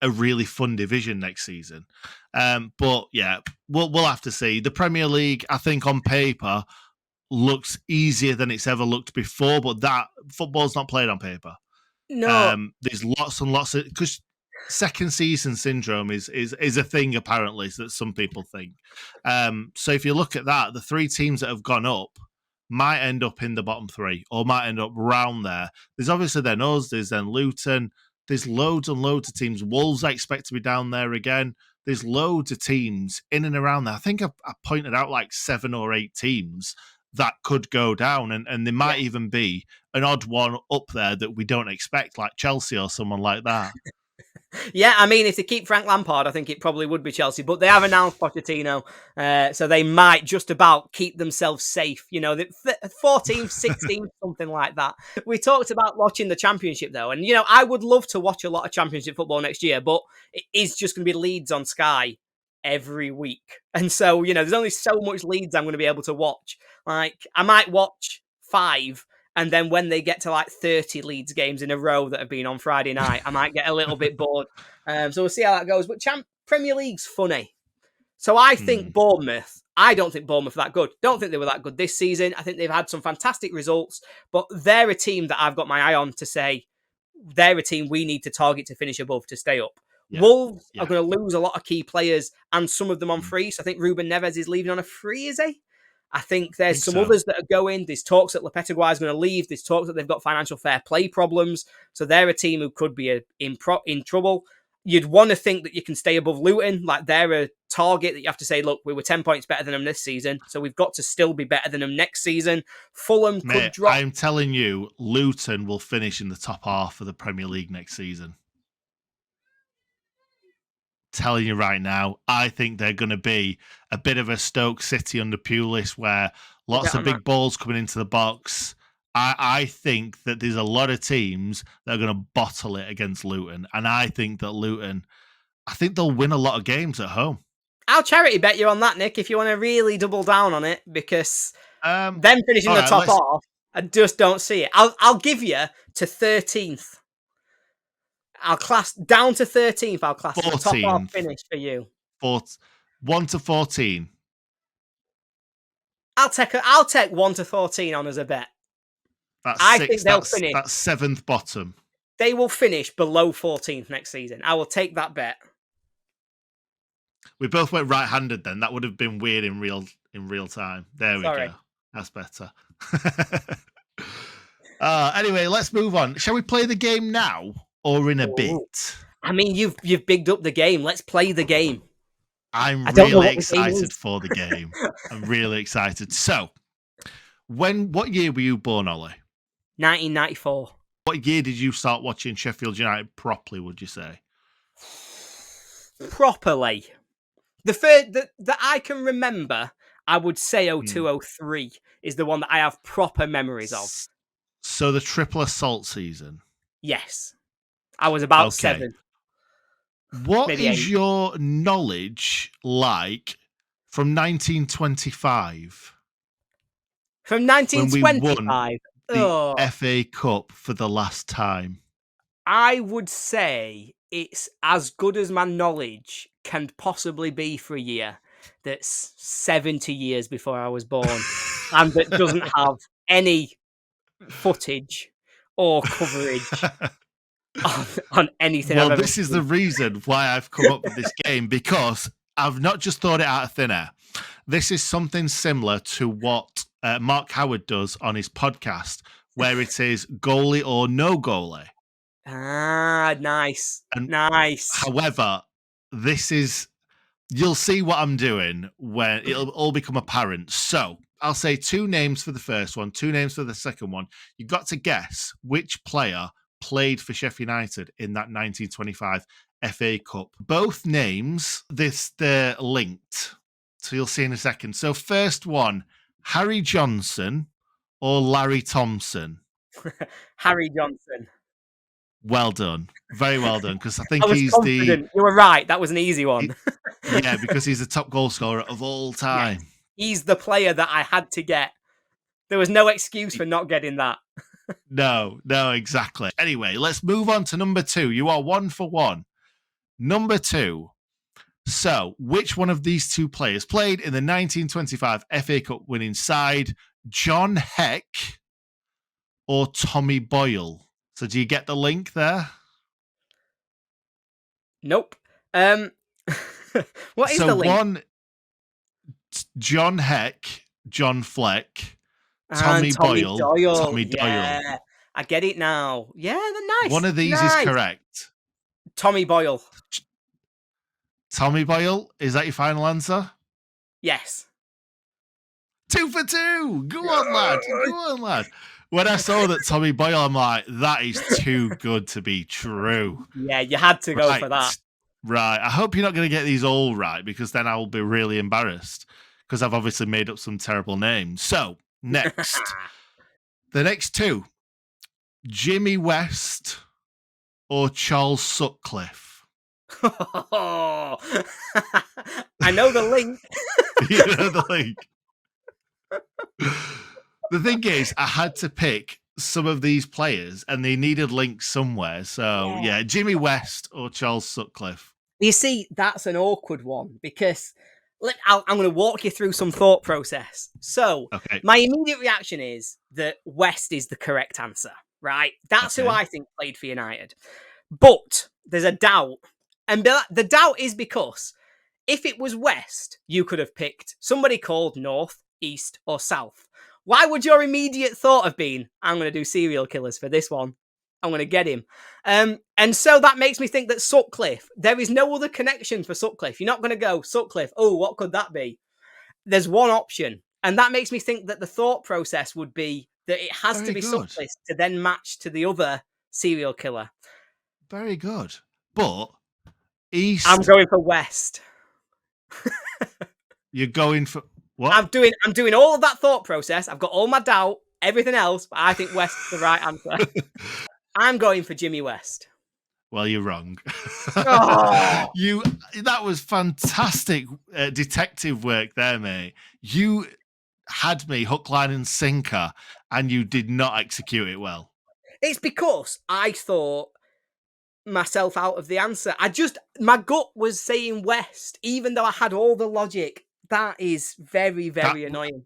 a really fun division next season. But yeah, we'll have to see. The Premier League, I think on paper, looks easier than it's ever looked before, but that football's not played on paper. No. There's lots and lots of because second season syndrome is a thing apparently that some people think. So if you look at that, the three teams that have gone up might end up in the bottom three or might end up round there. There's obviously then us, there's then Luton, there's loads and loads of teams. Wolves I expect to be down there again. There's loads of teams in and around there. I think I pointed out like 7 or 8 teams that could go down, and there might even be an odd one up there that we don't expect, like Chelsea or someone like that. Yeah, I mean, if they keep Frank Lampard, I think it probably would be Chelsea. But they have announced Pochettino, so they might just about keep themselves safe. 14th, 16th, something like that. We talked about watching the Championship, though. And, I would love to watch a lot of Championship football next year, but it is just going to be Leeds on Sky every week. And so, there's only so much Leeds I'm going to be able to watch. Like, I might watch 5. And then when they get to like 30 Leeds games in a row that have been on Friday night, I might get a little bit bored. So we'll see how that goes. But Premier League's funny. So I think I don't think Bournemouth are that good. Don't think they were that good this season. I think they've had some fantastic results, but they're a team that I've got my eye on to say they're a team we need to target to finish above to stay up. Yeah. Wolves are going to lose a lot of key players and some of them on free. So I think Ruben Neves is leaving on a free, is he? I think there's some others that are going. There's talks that Lopetegui is going to leave. There's talks that they've got financial fair play problems. So they're a team who could be in trouble. You'd want to think that you can stay above Luton. Like they're a target that you have to say, look, we were 10 points better than them this season. So we've got to still be better than them next season. Fulham could drop. I'm telling you, Luton will finish in the top half of the Premier League next season. Telling you right now, I think they're going to be a bit of a Stoke City under Pulis where lots of big balls coming into the box. I think that there's a lot of teams that are going to bottle it against Luton. And I think that Luton, I think they'll win a lot of games at home. I'll charity bet you on that, Nick, if you want to really double down on it, because Um, them finishing all the right, top let's half, I just don't see it. I'll give you to 13th. I'll class down to 13th. I'll class as a top half 14th, finish for you. 1 to 14. I'll take 1 to 14 on as a bet. That's I six. think they'll finish. That's seventh bottom. They will finish below 14th next season. I will take that bet. We both went right-handed then. That would have been weird in real time. There we Sorry. go. That's better. Anyway, let's move on. Shall we play the game now or in a bit? I mean, you've bigged up the game. Let's play the game. I'm I don't know really what the game excited is. for the game. I'm really excited. So, what year were you born, Ollie? 1994. What year did you start watching Sheffield United properly, would you say? Properly. The first that I can remember, I would say Hmm. 0203 is the one that I have proper memories of. So the triple assault season. Yes. I was about Okay. 7. What Maybe is 8. your knowledge like from 1925 From when we 1925. won the FA Cup for the last time? I would say it's as good as my knowledge can possibly be for a year that's 70 years before I was born and that doesn't have any footage or coverage on anything. Well, I've ever this is seen. the reason why I've come up with this game, because I've not just thought it out of thin air. This is something similar to what Mark Howard does on his podcast, where it is goalie or no goalie. Ah, nice. And nice. However, you'll see what I'm doing when it'll all become apparent. So I'll say 2 names for the first one, 2 names for the second one. You've got to guess which player played for Sheffield United in that 1925 FA Cup. Both names, they're linked. So you'll see in a second. So first one, Harry Johnson or Larry Thompson? Harry Johnson. Well done. Very well done. Because I think I was he's confident. You were right. That was an easy one. Yeah, because he's the top goal scorer of all time. Yes. He's the player that I had to get. There was no excuse for not getting that. No, exactly. Anyway, let's move on to number 2. You are 1 for 1. Number 2. So, which one of these 2 players played in the 1925 FA Cup winning side? John Heck or Tommy Boyle? So, do you get the link there? Nope. What is the link? One, John Heck, John Fleck, Tommy Boyle. Tommy Doyle. Yeah, I get it now. Yeah, they're nice. One of these is correct. Tommy Boyle. Tommy Boyle, is that your final answer? Yes. 2 for 2. Go on, lad. Go on, lad. When I saw that Tommy Boyle, I'm like, that is too good to be true. Yeah, you had to go for that. Right. I hope you're not going to get these all right, because then I will be really embarrassed, because I've obviously made up some terrible names. So, next. The next 2. Jimmy West or Charles Sutcliffe? I know the link. You know the link. The thing is, I had to pick some of these players and they needed links somewhere. So, yeah, Jimmy West or Charles Sutcliffe. You see, that's an awkward one because I'm going to walk you through some thought process. So, my immediate reaction is that West is the correct answer, right? That's who I think played for United. But there's a doubt. And the doubt is because if it was West, you could have picked somebody called North, East, or South. Why would your immediate thought have been, I'm going to do serial killers for this one? I'm going to get him. And so that makes me think that Sutcliffe, there is no other connection for Sutcliffe. You're not going to go, Sutcliffe, oh, what could that be? There's one option. And that makes me think that the thought process would be that it has to be Sutcliffe to then match to the other serial killer. Very good. But East... I'm going for West. You're going for... What? I'm doing all of that thought process. I've got all my doubt, everything else, but I think West is the right answer. I'm going for Jimmy West. Well, you're wrong. Oh! That was fantastic detective work there, mate. You had me hook, line, and sinker, and you did not execute it well. It's because I thought myself out of the answer. My gut was saying west, even though I had all the logic. That is very, very annoying.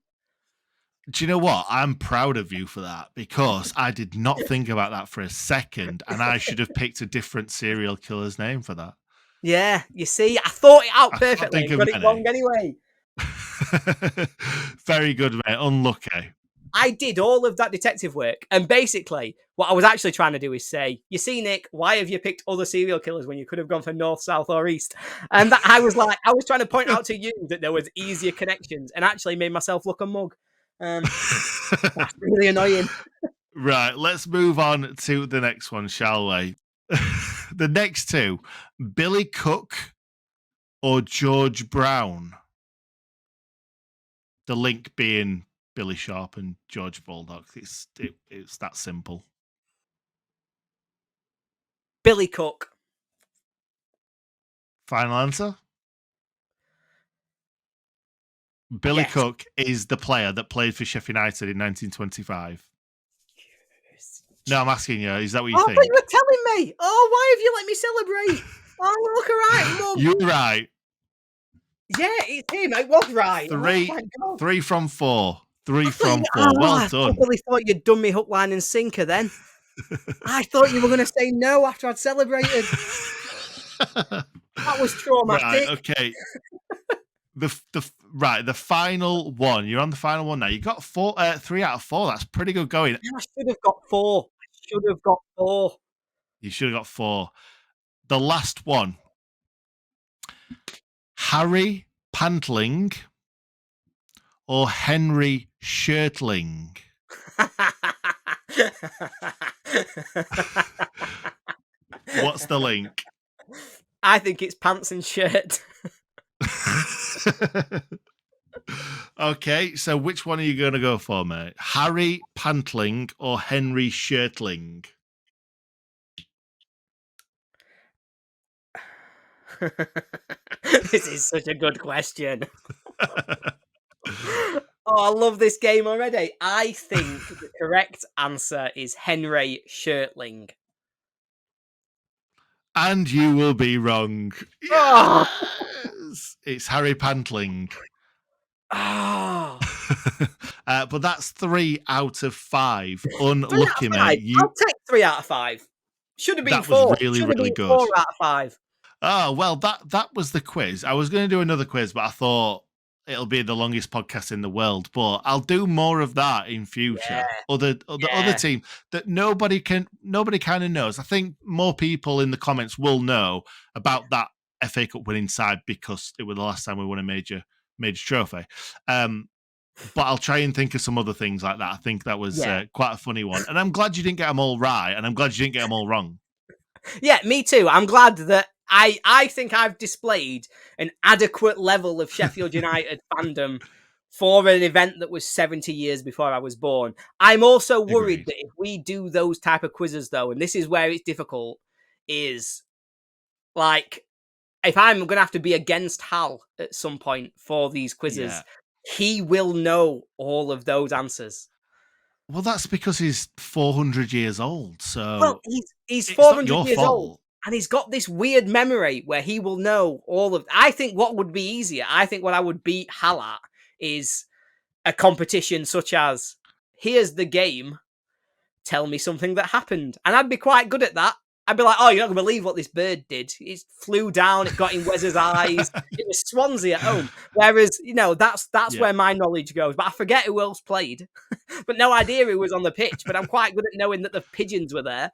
Do you know what? I'm proud of you for that, because I did not think about that for a second, and I should have picked a different serial killer's name for that. Yeah, you see, I thought it out I can't perfectly think and of got it wrong many. anyway. Very good, mate. Unlucky. I did all of that detective work, and basically, what I was actually trying to do is say, "You see, Nick, why have you picked other serial killers when you could have gone for north, south, or east?" And that, I was trying to point out to you that there was easier connections, and actually made myself look a mug. That's really annoying. Right, let's move on to the next one, shall we? The next two, Billy Cook or George Brown. The link being Billy Sharp and George Baldock. It's that simple. Billy Cook. Final answer? Billy Yes. Cook is the player that played for Sheffield United in 1925. No, I'm asking you, is that what you Oh, think? but you were telling me. Oh, why have you let me celebrate? Oh, look, all right, Mum. You're right. Yeah, it's him. I was right. Three, oh, my God. 3 from 4. 3 I from 4. Well I done. really thought you'd done me hook, line, and sinker then. I thought you were going to say no after I'd celebrated. That was traumatic. Right, okay. The final one. You're on the final one now. You got 3 out of 4. That's pretty good going. I should have got 4. You should have got 4. The last one. Harry Pantling or Henry Shirtling? What's the link? I think it's pants and shirt. Okay, so which one are you going to go for, mate? Harry Pantling or Henry Shirtling? This is such a good question. Oh, I love this game already. I think the correct answer is Henry Shirtling. And you will be wrong. Oh. Yes! It's Harry Pantling. Oh. But that's 3 out of 5. 3 out Unlucky, of 5. mate. I'll take 3 out of 5. Should have been That 4. was really, Should have really been good. 4 out of 5. Oh, well, that was the quiz. I was going to do another quiz, but I thought it'll be the longest podcast in the world. But I'll do more of that in future. Yeah. Other team that nobody kind of knows. I think more people in the comments will know about that FA Cup winning side because it was the last time we won a major trophy. But I'll try and think of some other things like that. I think that was quite a funny one. And I'm glad you didn't get them all right. And I'm glad you didn't get them all wrong. Yeah, me too. I'm glad that I think I've displayed an adequate level of Sheffield United fandom for an event that was 70 years before I was born. I'm also worried Agreed. that if we do those type of quizzes, though, and this is where it's difficult, is like if I'm going to have to be against Hal at some point for these quizzes, he will know all of those answers. Well, that's because he's 400 years old. So well, he's 400 years fault. old, and he's got this weird memory where he will know all of. I think what would be easier. I think what I would beat Hal at is a competition such as here's the game. Tell me something that happened, and I'd be quite good at that. I'd be like, "Oh, you're not gonna believe what this bird did. It flew down. It got in Wes's eyes. It was Swansea at home." Whereas, that's where my knowledge goes. But I forget who else played. But no idea who was on the pitch. But I'm quite good at knowing that the pigeons were there.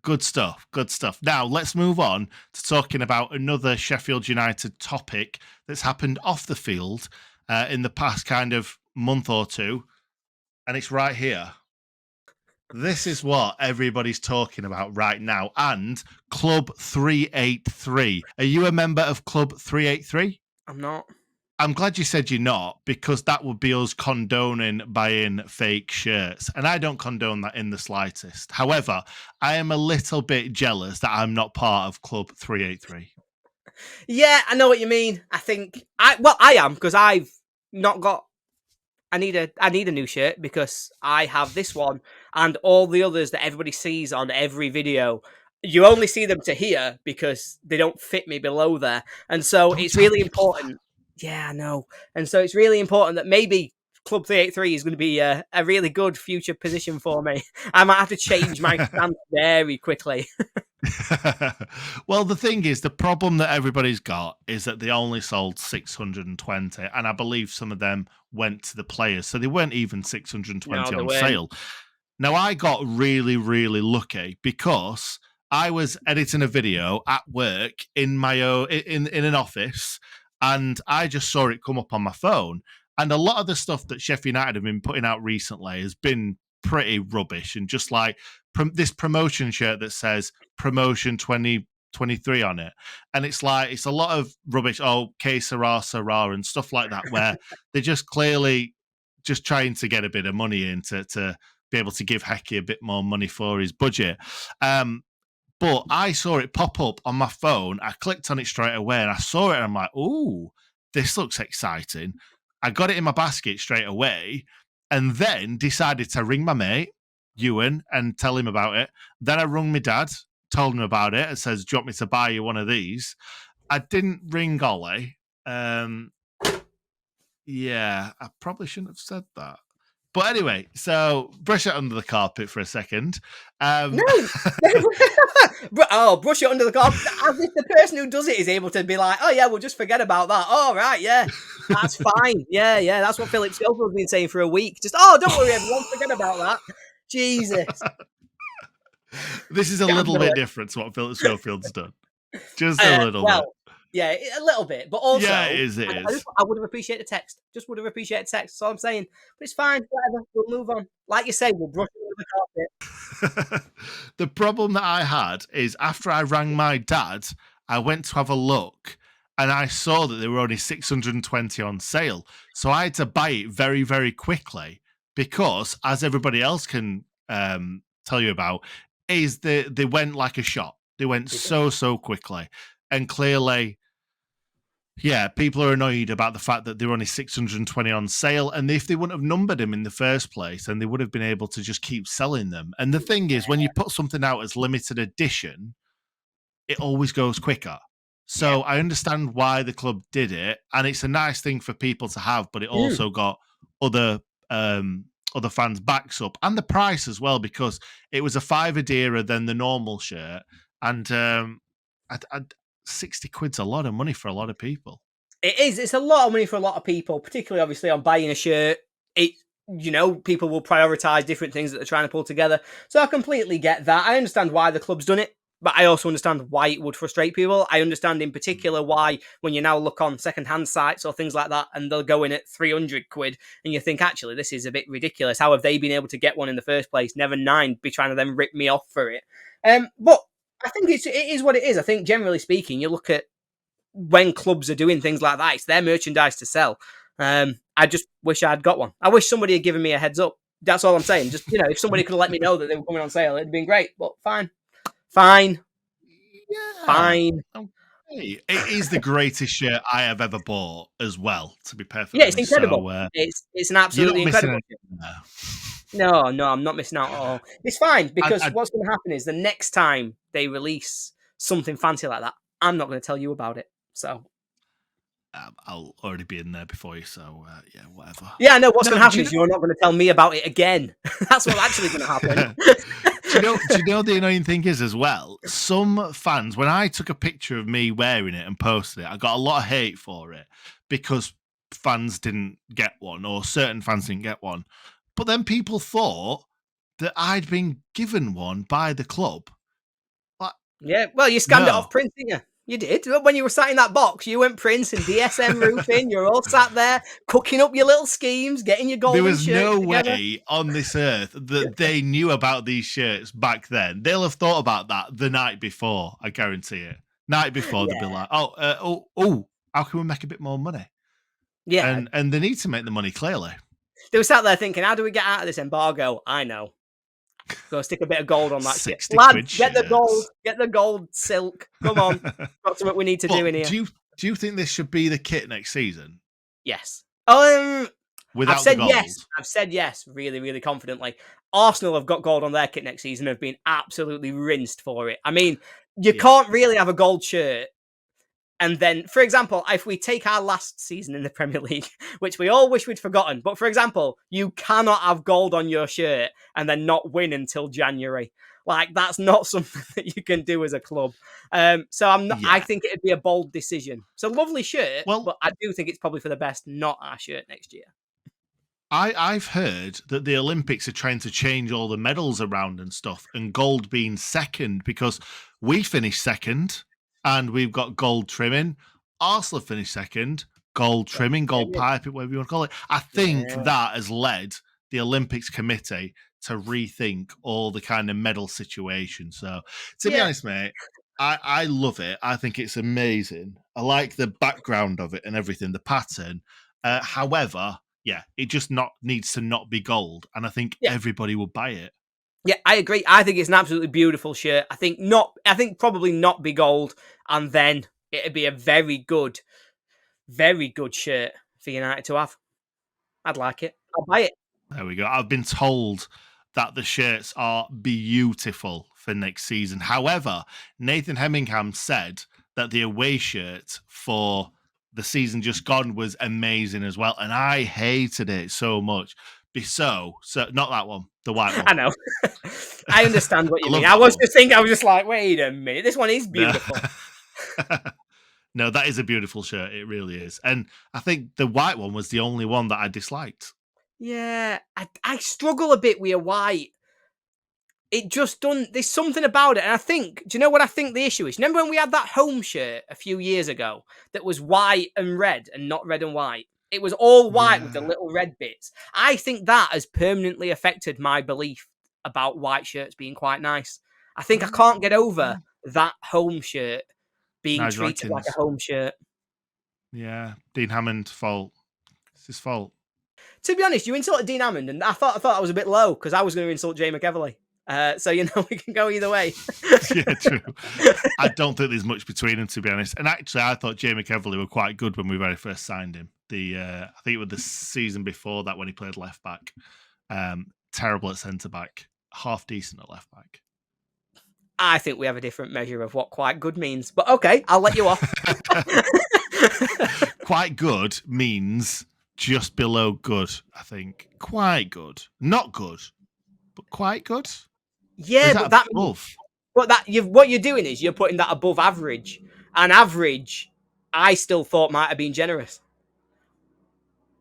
Good stuff. Good stuff. Now let's move on to talking about another Sheffield United topic that's happened off the field in the past kind of month or two, and it's right here. This is what everybody's talking about right now. And Club 383. Are you a member of Club 383? I'm not. I'm glad you said you're not, because that would be us condoning buying fake shirts. And I don't condone that in the slightest. However, I am a little bit jealous that I'm not part of Club 383. Yeah, I know what you mean. I am, because I've not got. I need a new shirt, because I have this one and all the others that everybody sees on every video. You only see them to here because they don't fit me below there, and so Don't it's tell really people that. important. Yeah, I know, and so it's really important that maybe Club 383 is going to be a really good future position for me. I might have to change my stance very quickly. Well, the thing is, the problem that everybody's got is that they only sold 620, and I believe some of them went to the players, so they weren't even No, 620 they on weren't. sale. Now, I got really, really lucky because I was editing a video at work in my own in an office, and I just saw it come up on my phone. And a lot of the stuff that Sheffield United have been putting out recently has been pretty rubbish, and just like this promotion shirt that says promotion 2023 on it, and it's like it's a lot of rubbish. Oh, que sera, and stuff like that, where they're just clearly just trying to get a bit of money in to be able to give Hecky a bit more money for his budget. But I saw it pop up on my phone. I clicked on it straight away and I saw it and I'm like, ooh, this looks exciting. I got it in my basket straight away and then decided to ring my mate, Ewan, and tell him about it. Then I rung my dad, told him about it, and says, do you want me to buy you one of these? I didn't ring Ollie. Yeah, I probably shouldn't have said that. But anyway, so brush it under the carpet for a second. No. Brush it under the carpet. As if the person who does it is able to be like, oh yeah, we'll just forget about that. Oh right, yeah, that's fine. Yeah, that's what Philip Schofield's been saying for a week. Just don't worry, everyone, forget about that. Jesus, This is a little scandalous. bit different to what Philip Schofield's done. Just a little bit. Well, yeah, a little bit, but Yeah, also, it is. It is. I would have appreciated a text. Just would have appreciated text. That's all I'm saying. But it's fine. Whatever. We'll move on. Like you say, we'll brush it under the carpet. The problem that I had is after I rang my dad, I went to have a look and I saw that they were only 620 on sale. So I had to buy it very, very quickly because, as everybody else can tell you about, is they went like a shot. They went so quickly. And clearly, yeah, people are annoyed about the fact that they're only 620 on sale. And if they wouldn't have numbered them in the first place, then they would have been able to just keep selling them. And the thing is, when you put something out as limited edition, it always goes quicker. So I understand why the club did it. And it's a nice thing for people to have, but it also got other fans' backs up. And the price as well, because it was a £5 dearer than the normal shirt. And 60 quid's a lot of money for a lot of people. It is. It's a lot of money for a lot of people, particularly obviously on buying a shirt. People will prioritize different things that they're trying to pull together. So I completely get that. I understand why the club's done it, but I also understand why it would frustrate people. I understand in particular why when you now look on second-hand sites or things like that and they'll go in at 300 quid and you think, actually, this is a bit ridiculous. How have they been able to get one in the first place? Never mind be trying to then rip me off for it. But I think it is what it is. I think generally speaking, you look at when clubs are doing things like that, it's their merchandise to sell. I just wish I'd got one. I wish somebody had given me a heads up. That's all I'm saying. Just, if somebody could have let me know that they were coming on sale, it'd been great. But fine. Yeah. Okay. It is the greatest shirt I have ever bought as well, to be perfectly Yeah, it's honest. incredible. So, It's an absolutely incredible shirt. No, I'm not missing out at all. It's fine because what's going to happen is the next time they release something fancy like that, I'm not going to tell you about it. So I'll already be in there before you. So yeah, whatever. Yeah, I know what's going to happen is you're not going to tell me about it again. That's what's actually going to happen. Do you know the annoying thing is as well? Some fans, when I took a picture of me wearing it and posted it, I got a lot of hate for it because fans didn't get one or certain fans didn't get one. But then people thought that I'd been given one by the club. Like, yeah, well, you scanned it off print, didn't you? You did. When you were sat in that box, you went Prince and DSM Roofing. You're all sat there cooking up your little schemes, getting your golden There was no together. way on this earth that they knew about these shirts back then. They'll have thought about that the night before, I guarantee it. Night before, they'll be like, how can we make a bit more money? Yeah. and they need to make the money clearly. They were sat there thinking, how do we get out of this embargo? I know. Go stick a bit of gold on that shit. 60 Lads, quid get the gold. shirts. Get the gold silk. Come on. Got something we need to do in But here. do you think this should be the kit next season Yes. I've without the said yes. gold? I've said yes really, really confidently. Arsenal have got gold on their kit next season and have been absolutely rinsed for it. I mean, you Yeah. can't really have a gold shirt. And then, for example, if we take our last season in the Premier League, which we all wish we'd forgotten, but for example, you cannot have gold on your shirt and then not win until January. Like, that's not something that you can do as a club. So I'm not, I Yeah. think it'd be a bold decision. It's a lovely shirt, Well, but I do think it's probably for the best not our shirt next year. I've heard that the Olympics are trying to change all the medals around and stuff, and gold being second because we finished second and we've got gold trimming. Arsenal finished second, gold trimming, gold piping, whatever you want to call it. I think that has led the Olympics committee to rethink all the kind of medal situation. So, to be honest, mate, I love it. I think it's amazing. I like the background of it and everything, the pattern. However, yeah, it just needs to not be gold, and I think everybody will buy it. Yeah, I agree. I think it's an absolutely beautiful shirt. I think probably not be gold, and then it'd be a very good shirt for United to have. I'd like it. I'll buy it. There we go. I've been told that the shirts are beautiful for next season. However, Nathan Hemmingham said that the away shirt for the season just gone was amazing as well, and I hated it so much. So not that one, the white one. I know. I understand what you mean. I was just like, wait a minute, this one is beautiful. No, that is a beautiful shirt. It really is. And I think the white one was the only one that I disliked. Yeah, I struggle a bit with a white. It just doesn't. There's something about it, and I think. Do you know what I think the issue is? Remember when we had that home shirt a few years ago that was white and red, and not red and white? It was all white with the little red bits. I think that has permanently affected my belief about white shirts being quite nice. I think I can't get over that home shirt being Nigel treated Atkins. like a home shirt. Yeah, Dean Hammond's fault. It's his fault. To be honest, you insulted Dean Hammond, and I thought that was a bit low because I was going to insult Jay McEverley. So, we can go either way. Yeah, true. I don't think there's much between them, to be honest. And actually, I thought Jay McEverley were quite good when we very first signed him. I think it was the season before that when he played left back. Terrible at centre back, half decent at left back. I think we have a different measure of what quite good means. But okay, I'll let you off. Quite good means just below good, I think. Quite good. Not good, but quite good. Yeah, but that above. What you're doing is you're putting that above average. And average, I still thought might have been generous.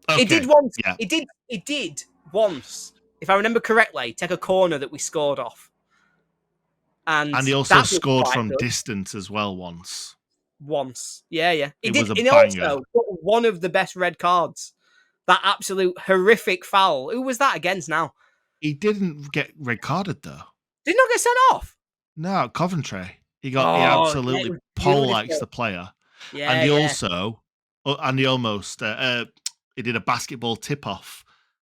Okay. It did once. Yeah. It did once, if I remember correctly, take a corner that we scored off. And he also scored from distance as well once. Yeah. It was a banger. Also got one of the best red cards. That absolute horrific foul. Who was that against now? He didn't get red carded though. Did he not get sent off? No, Coventry. He absolutely poleaxed the player. Yeah, and he also, and he almost, he did a basketball tip-off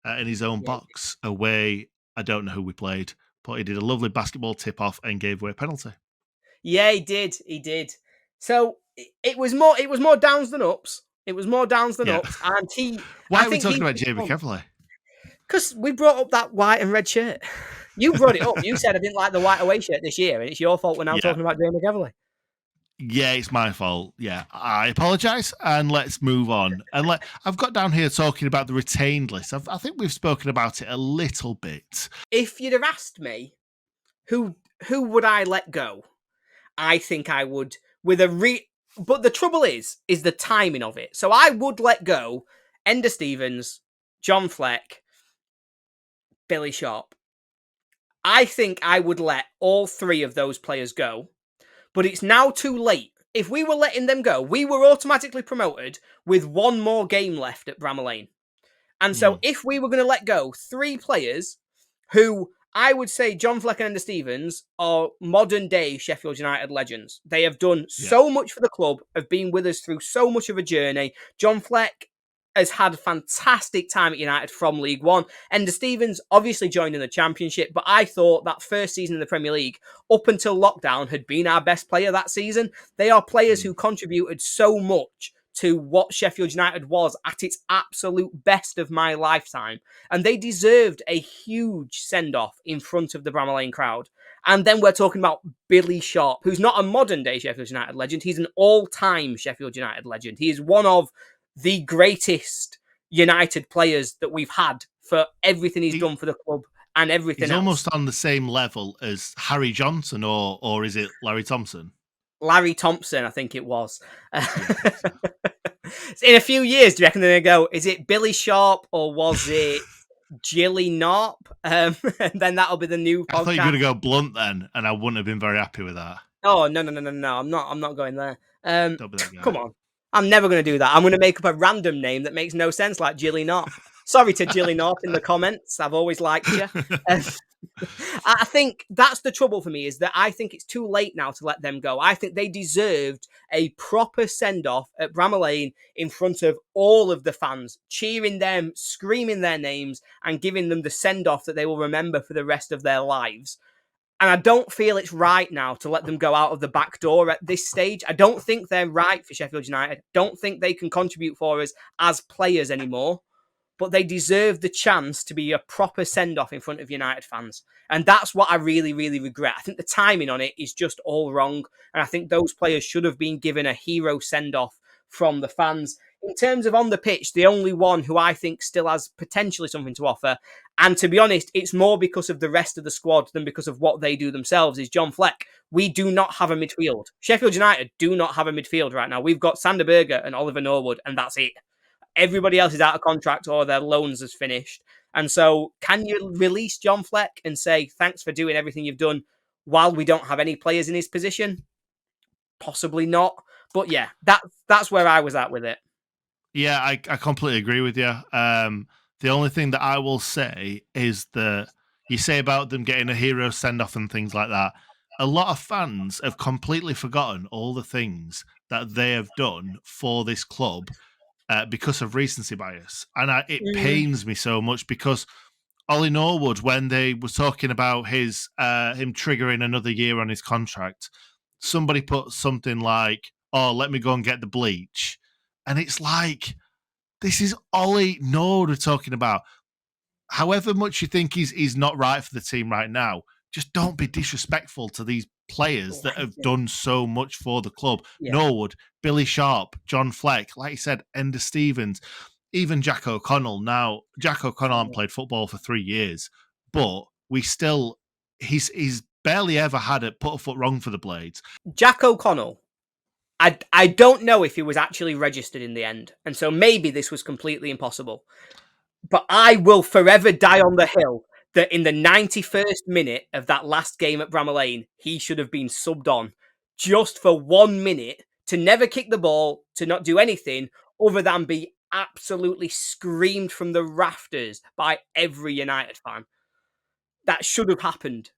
in his own box away. I don't know who we played, but he did a lovely basketball tip-off and gave away a penalty. Yeah, he did. So it was more downs than ups. It was more downs than ups. And Why are we talking about Jay McEverley? Because we brought up that white and red shirt. You brought it up. You said I didn't like the white away shirt this year, and it's your fault we're now talking about Jay McEverley. Yeah, it's my fault. Yeah, I apologise, and let's move on. And I've got down here talking about the retained list. I think we've spoken about it a little bit. If you'd have asked me who would I let go, I think I would But the trouble is the timing of it. So I would let go Enda Stevens, John Fleck, Billy Sharp. I think I would let all three of those players go, but it's now too late. If we were letting them go, we were automatically promoted with one more game left at Bramall Lane. And so if we were going to let go three players who I would say John Fleck and Enda Stevens are modern day Sheffield United legends. They have done so much for the club, have been with us through so much of a journey. John Fleck has had a fantastic time at United from League One. Enda Stevens obviously joined in the Championship, but I thought that first season in the Premier League, up until lockdown, had been our best player that season. They are players who contributed so much to what Sheffield United was at its absolute best of my lifetime. And they deserved a huge send-off in front of the Bramall Lane crowd. And then we're talking about Billy Sharp, who's not a modern-day Sheffield United legend. He's an all-time Sheffield United legend. He is one of the greatest United players that we've had for everything he's done for the club and everything else. He's almost on the same level as Harry Johnson, or is it Larry Thompson? Larry Thompson, I think it was. In a few years, do you reckon they're going to go, is it Billy Sharp or was it Gilly Narp? And then that'll be the new podcast. I thought you were going to go Blunt then, and I wouldn't have been very happy with that. Oh, no. I'm not going there. Don't be that guy. Come on. I'm never going to do that. I'm going to make up a random name that makes no sense, like Gilly Narp. Sorry to Gilly Narp in the comments. I've always liked you. I think that's the trouble for me, is that I think it's too late now to let them go. I think they deserved a proper send-off at Bramall Lane in front of all of the fans, cheering them, screaming their names, and giving them the send-off that they will remember for the rest of their lives. And I don't feel it's right now to let them go out of the back door at this stage. I don't think they're right for Sheffield United. Don't think they can contribute for us as players anymore. But they deserve the chance to be a proper send-off in front of United fans. And that's what I really, really regret. I think the timing on it is just all wrong. And I think those players should have been given a hero send-off from the fans. In terms of on the pitch, the only one who I think still has potentially something to offer, and to be honest, it's more because of the rest of the squad than because of what they do themselves, is John Fleck. We do not have a midfield. Sheffield United do not have a midfield right now. We've got Sander Berger and Oliver Norwood, and that's it. Everybody else is out of contract or their loans has finished. And so can you release John Fleck and say, thanks for doing everything you've done while we don't have any players in his position? Possibly not. But yeah, that's where I was at with it. Yeah, I completely agree with you. The only thing that I will say is that you say about them getting a hero send-off and things like that. A lot of fans have completely forgotten all the things that they have done for this club because of recency bias. And it pains me so much because Ollie Norwood, when they were talking about him triggering another year on his contract, somebody put something like, oh, let me go and get the bleach. And it's like, this is Ollie Norwood we're talking about. However much you think he's not right for the team right now, just don't be disrespectful to these players that have done so much for the club. Yeah. Norwood, Billy Sharp, John Fleck, like you said, Enda Stevens, even Jack O'Connell. Now, Jack O'Connell hasn't played football for 3 years, but he's barely ever put a foot wrong for the Blades. Jack O'Connell, I don't know if he was actually registered in the end, and so maybe this was completely impossible. But I will forever die on the hill that in the 91st minute of that last game at Bramall Lane, he should have been subbed on just for 1 minute to never kick the ball, to not do anything other than be absolutely screamed from the rafters by every United fan. That should have happened.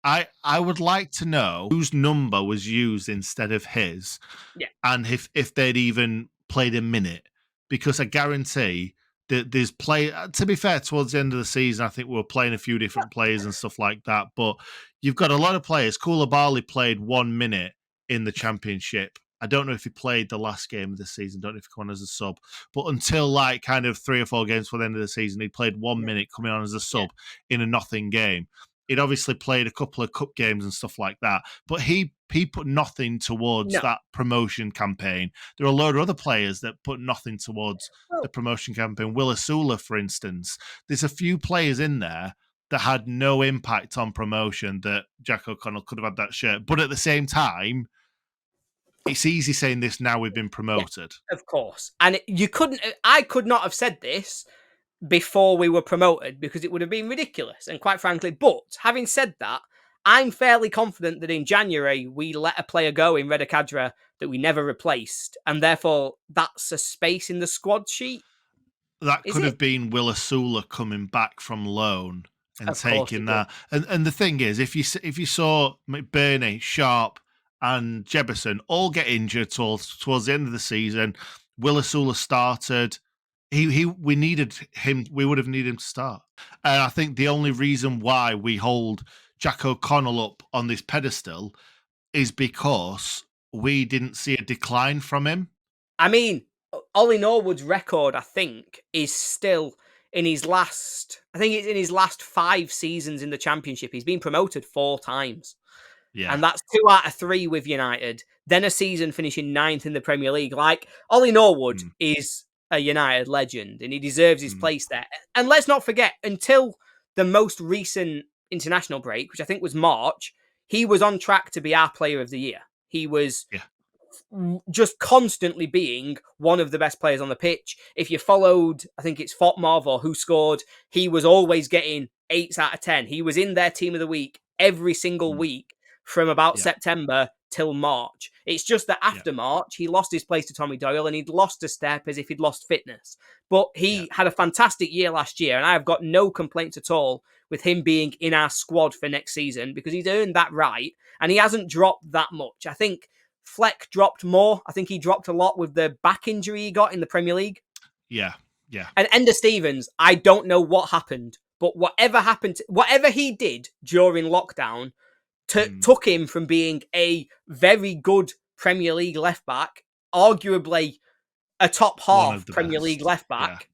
I would like to know whose number was used instead of his, and if they'd even played a minute, because I guarantee that there's to be fair, towards the end of the season, I think we were playing a few different players and stuff like that, but you've got a lot of players. Koulibaly played 1 minute in the Championship. I don't know if he played the last game of the season. Don't know if he came on as a sub. But until like kind of 3 or 4 games before the end of the season, he played 1 minute coming on as a sub in a nothing game. He'd obviously played a couple of cup games and stuff like that, but he put nothing towards that promotion campaign. There are a load of other players that put nothing towards the promotion campaign. Will Asula, for instance. There's a few players in there that had no impact on promotion that Jack O'Connell could have had that shirt. But at the same time, it's easy saying this now we've been promoted. Yeah, of course. And I could not have said this before we were promoted because it would have been ridiculous and quite frankly, but having said that, I'm fairly confident that in January we let a player go in Reda Kadra that we never replaced, and therefore that's a space in the squad sheet. That could have been Will Asula coming back from loan and taking that. And the thing is, if you saw McBurney, Sharp and Jebison all get injured towards the end of the season, Will Asula started. we needed him. We would have needed him to start, and I think the only reason why we hold Jack O'Connell up on this pedestal is because we didn't see a decline from him. I mean, Ollie Norwood's record, I think, is still in his last. I think it's in his last 5 seasons in the Championship. He's been promoted 4 times. Yeah, And that's 2 out of 3 with United. Then a season finishing 9th in the Premier League. Like, Ollie Norwood is a United legend and he deserves his place there. And let's not forget, until the most recent international break, which I think was March, he was on track to be our player of the year. He was yeah, just constantly being one of the best players on the pitch. If you followed, I think it's Fotmov or Who Scored, he was always getting 8s out of 10. He was in their team of the week every single week from about yeah, September till March. It's just that yeah, after March, he lost his place to Tommy Doyle and he'd lost a step as if he'd lost fitness. But yeah, he had a fantastic year last year, and I have got no complaints at all with him being in our squad for next season because he's earned that right and he hasn't dropped that much. I think Fleck dropped more. I think he dropped a lot with the back injury he got in the Premier League. yeah, yeah. And Ender Stevens, I don't know what happened, but whatever he did during lockdown took him from being a very good Premier League left back, arguably a top One half of the Premier League best. left Yeah, back.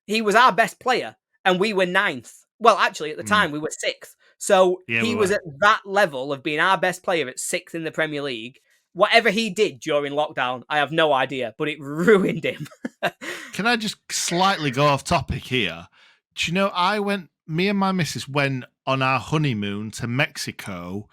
He was our best player, and we were 9th. Well, actually, at the time, we were 6th. So yeah, he we was were. at that level of being our best player at 6th in the Premier League. Whatever he did during lockdown, I have no idea, but it ruined him. Can I just slightly go off topic here? Do you know, me and my missus went on our honeymoon to Mexico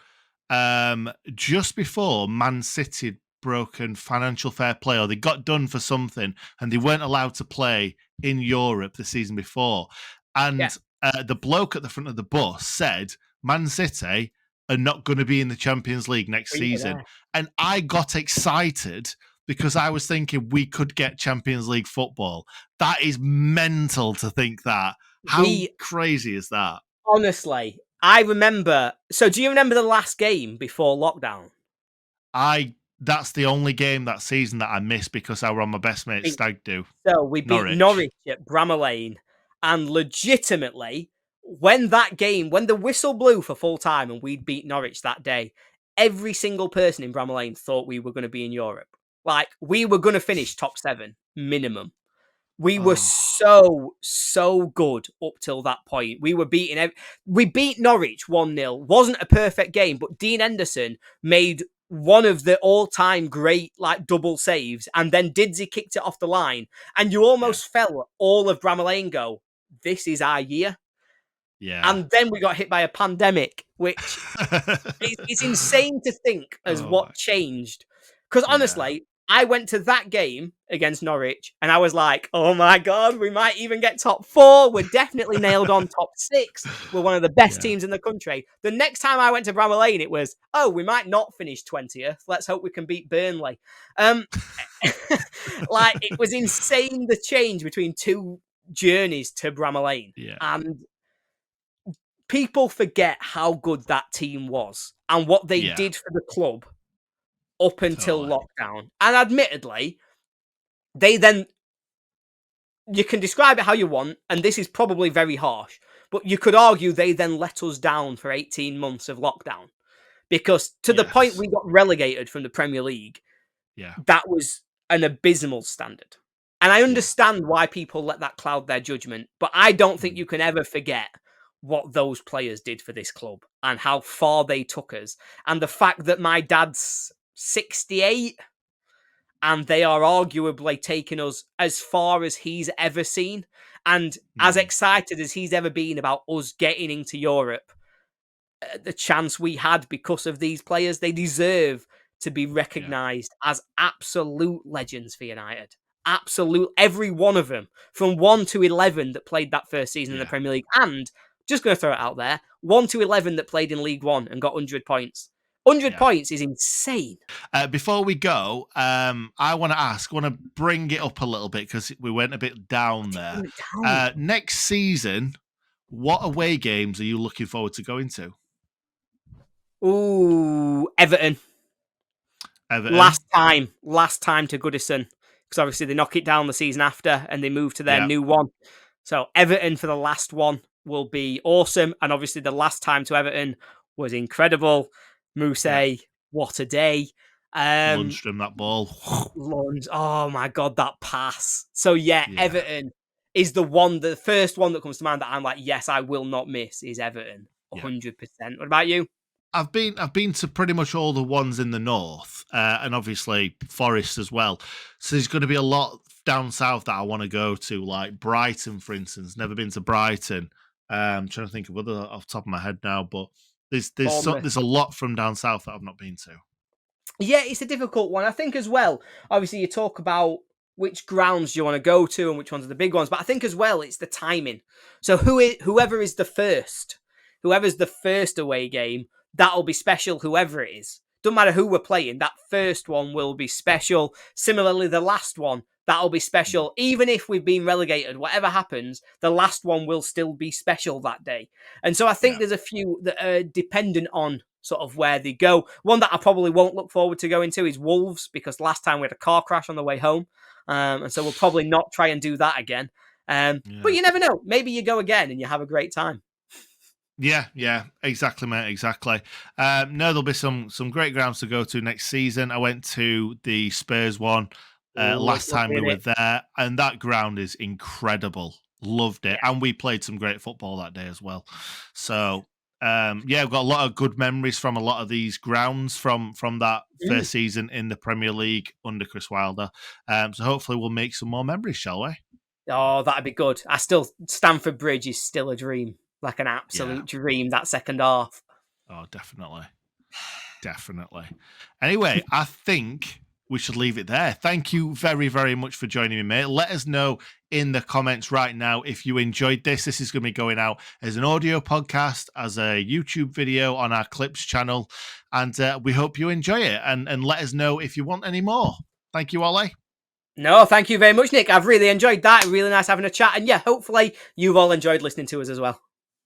just before Man City had broken financial fair play, or they got done for something and they weren't allowed to play in Europe the season before. Yeah, And the bloke at the front of the bus said, Man City are not going to be in the Champions League next we were season. there. And I got excited because I was thinking we could get Champions League football. That is mental to think that. How We crazy is that? honestly, I remember. So, do you remember the last game before lockdown? I That's the only game that season that I missed because I were on my best mate's stag do. So we beat Norwich. Norwich at Bramall, and legitimately, when the whistle blew for full time and we'd beat Norwich that day, every single person in Bramall thought we were going to be in Europe. Like, we were going to finish top 7 minimum. We were Oh, so good up till that point. We beat Norwich 1-0. Wasn't a perfect game, but Dean Henderson made one of the all-time great double saves, and then Didsey kicked it off the line, and you yeah. almost felt all of Bramall Lane go, "This is our year." Yeah. And then we got hit by a pandemic, which it's insane to think as Oh my. what changed. Because Yeah. honestly, I went to that game against Norwich and I was like, oh my God, we might even get top 4. We're definitely nailed on top 6. We're one of the best Yeah. teams in the country. The next time I went to Bramall Lane, it was, oh, we might not finish 20th. Let's hope we can beat Burnley. Um, it was insane the change between 2 journeys to Bramall Lane. Yeah. And people forget how good that team was and what they Yeah. did for the club up until Totally. lockdown. And admittedly, they then, you can describe it how you want, and this is probably very harsh, but you could argue they then let us down for 18 months of lockdown. Because to the point Yes. we got relegated from the Premier League, Yeah. that was an abysmal standard. And I Yeah. understand why people let that cloud their judgment, but I don't think Mm. you can ever forget what those players did for this club and how far they took us. And the fact that my dad's 68 and they are arguably taking us as far as he's ever seen and as Mm. excited as he's ever been about us getting into Europe, the chance we had because of these players, they deserve to be Yeah. recognised as absolute legends for United. Absolute, every one of them, from 1 to 11 that played that first season in the Yeah. Premier League. And, just going to throw it out there, 1 to 11 that played in League One and got 100 points. 100 Yeah. points is insane. Before we go, I want to bring it up a little bit because we went a bit down there. Down. Next season, what away games are you looking forward to going to? Ooh, Everton. Everton? Last time to Goodison. because obviously they knock it down the season after and they move to their Yeah. new one. So Everton for the last one will be awesome. And obviously the last time to Everton was incredible. Mousse, Yeah. what a day. Lundstrom, that ball. Lunge. Oh my God, that pass. So yeah, Yeah. Everton is the first one that comes to mind that I'm like, yes, I will not miss is Everton. 100%. What about you? I've been to pretty much all the ones in the north, and obviously Forest as well. So there's going to be a lot down south that I want to go to, like Brighton, for instance. Never been to Brighton. I'm trying to think of other off the top of my head now, but there's Bournemouth. there's a lot from down south that I've not been to. Yeah, it's a difficult one. I think as well, obviously you talk about which grounds you want to go to and which ones are the big ones, but I think as well it's the timing. So whoever's the first away game, that'll be special, whoever it is. Doesn't matter who we're playing, that first one will be special. Similarly, the last one, that'll be special. Even if we've been relegated, whatever happens, the last one will still be special that day. And so I think Yeah. there's a few that are dependent on sort of where they go. One that I probably won't look forward to going to is Wolves, because last time we had a car crash on the way home. And so we'll probably not try and do that again. But Yeah. you never know. Maybe you go again and you have a great time. Yeah, exactly, mate, exactly. No, there'll be some great grounds to go to next season. I went to the Spurs one Ooh, last it's time lovely, we isn't were it? there, and that ground is incredible. Loved it, Yeah. and we played some great football that day as well. So, yeah, I've got a lot of good memories from a lot of these grounds from that Mm. first season in the Premier League under Chris Wilder. So hopefully we'll make some more memories, shall we? Oh, that'd be good. Stamford Bridge is still a dream. Like an Yeah. absolute dream, that second half. Oh, definitely. Definitely. Anyway, I think we should leave it there. Thank you very, very much for joining me, mate. Let us know in the comments right now if you enjoyed this. This is going to be going out as an audio podcast, as a YouTube video on our Clips channel. And we hope you enjoy it. And let us know if you want any more. Thank you, Ollie. No, thank you very much, Nick. I've really enjoyed that. Really nice having a chat. And yeah, hopefully you've all enjoyed listening to us as well.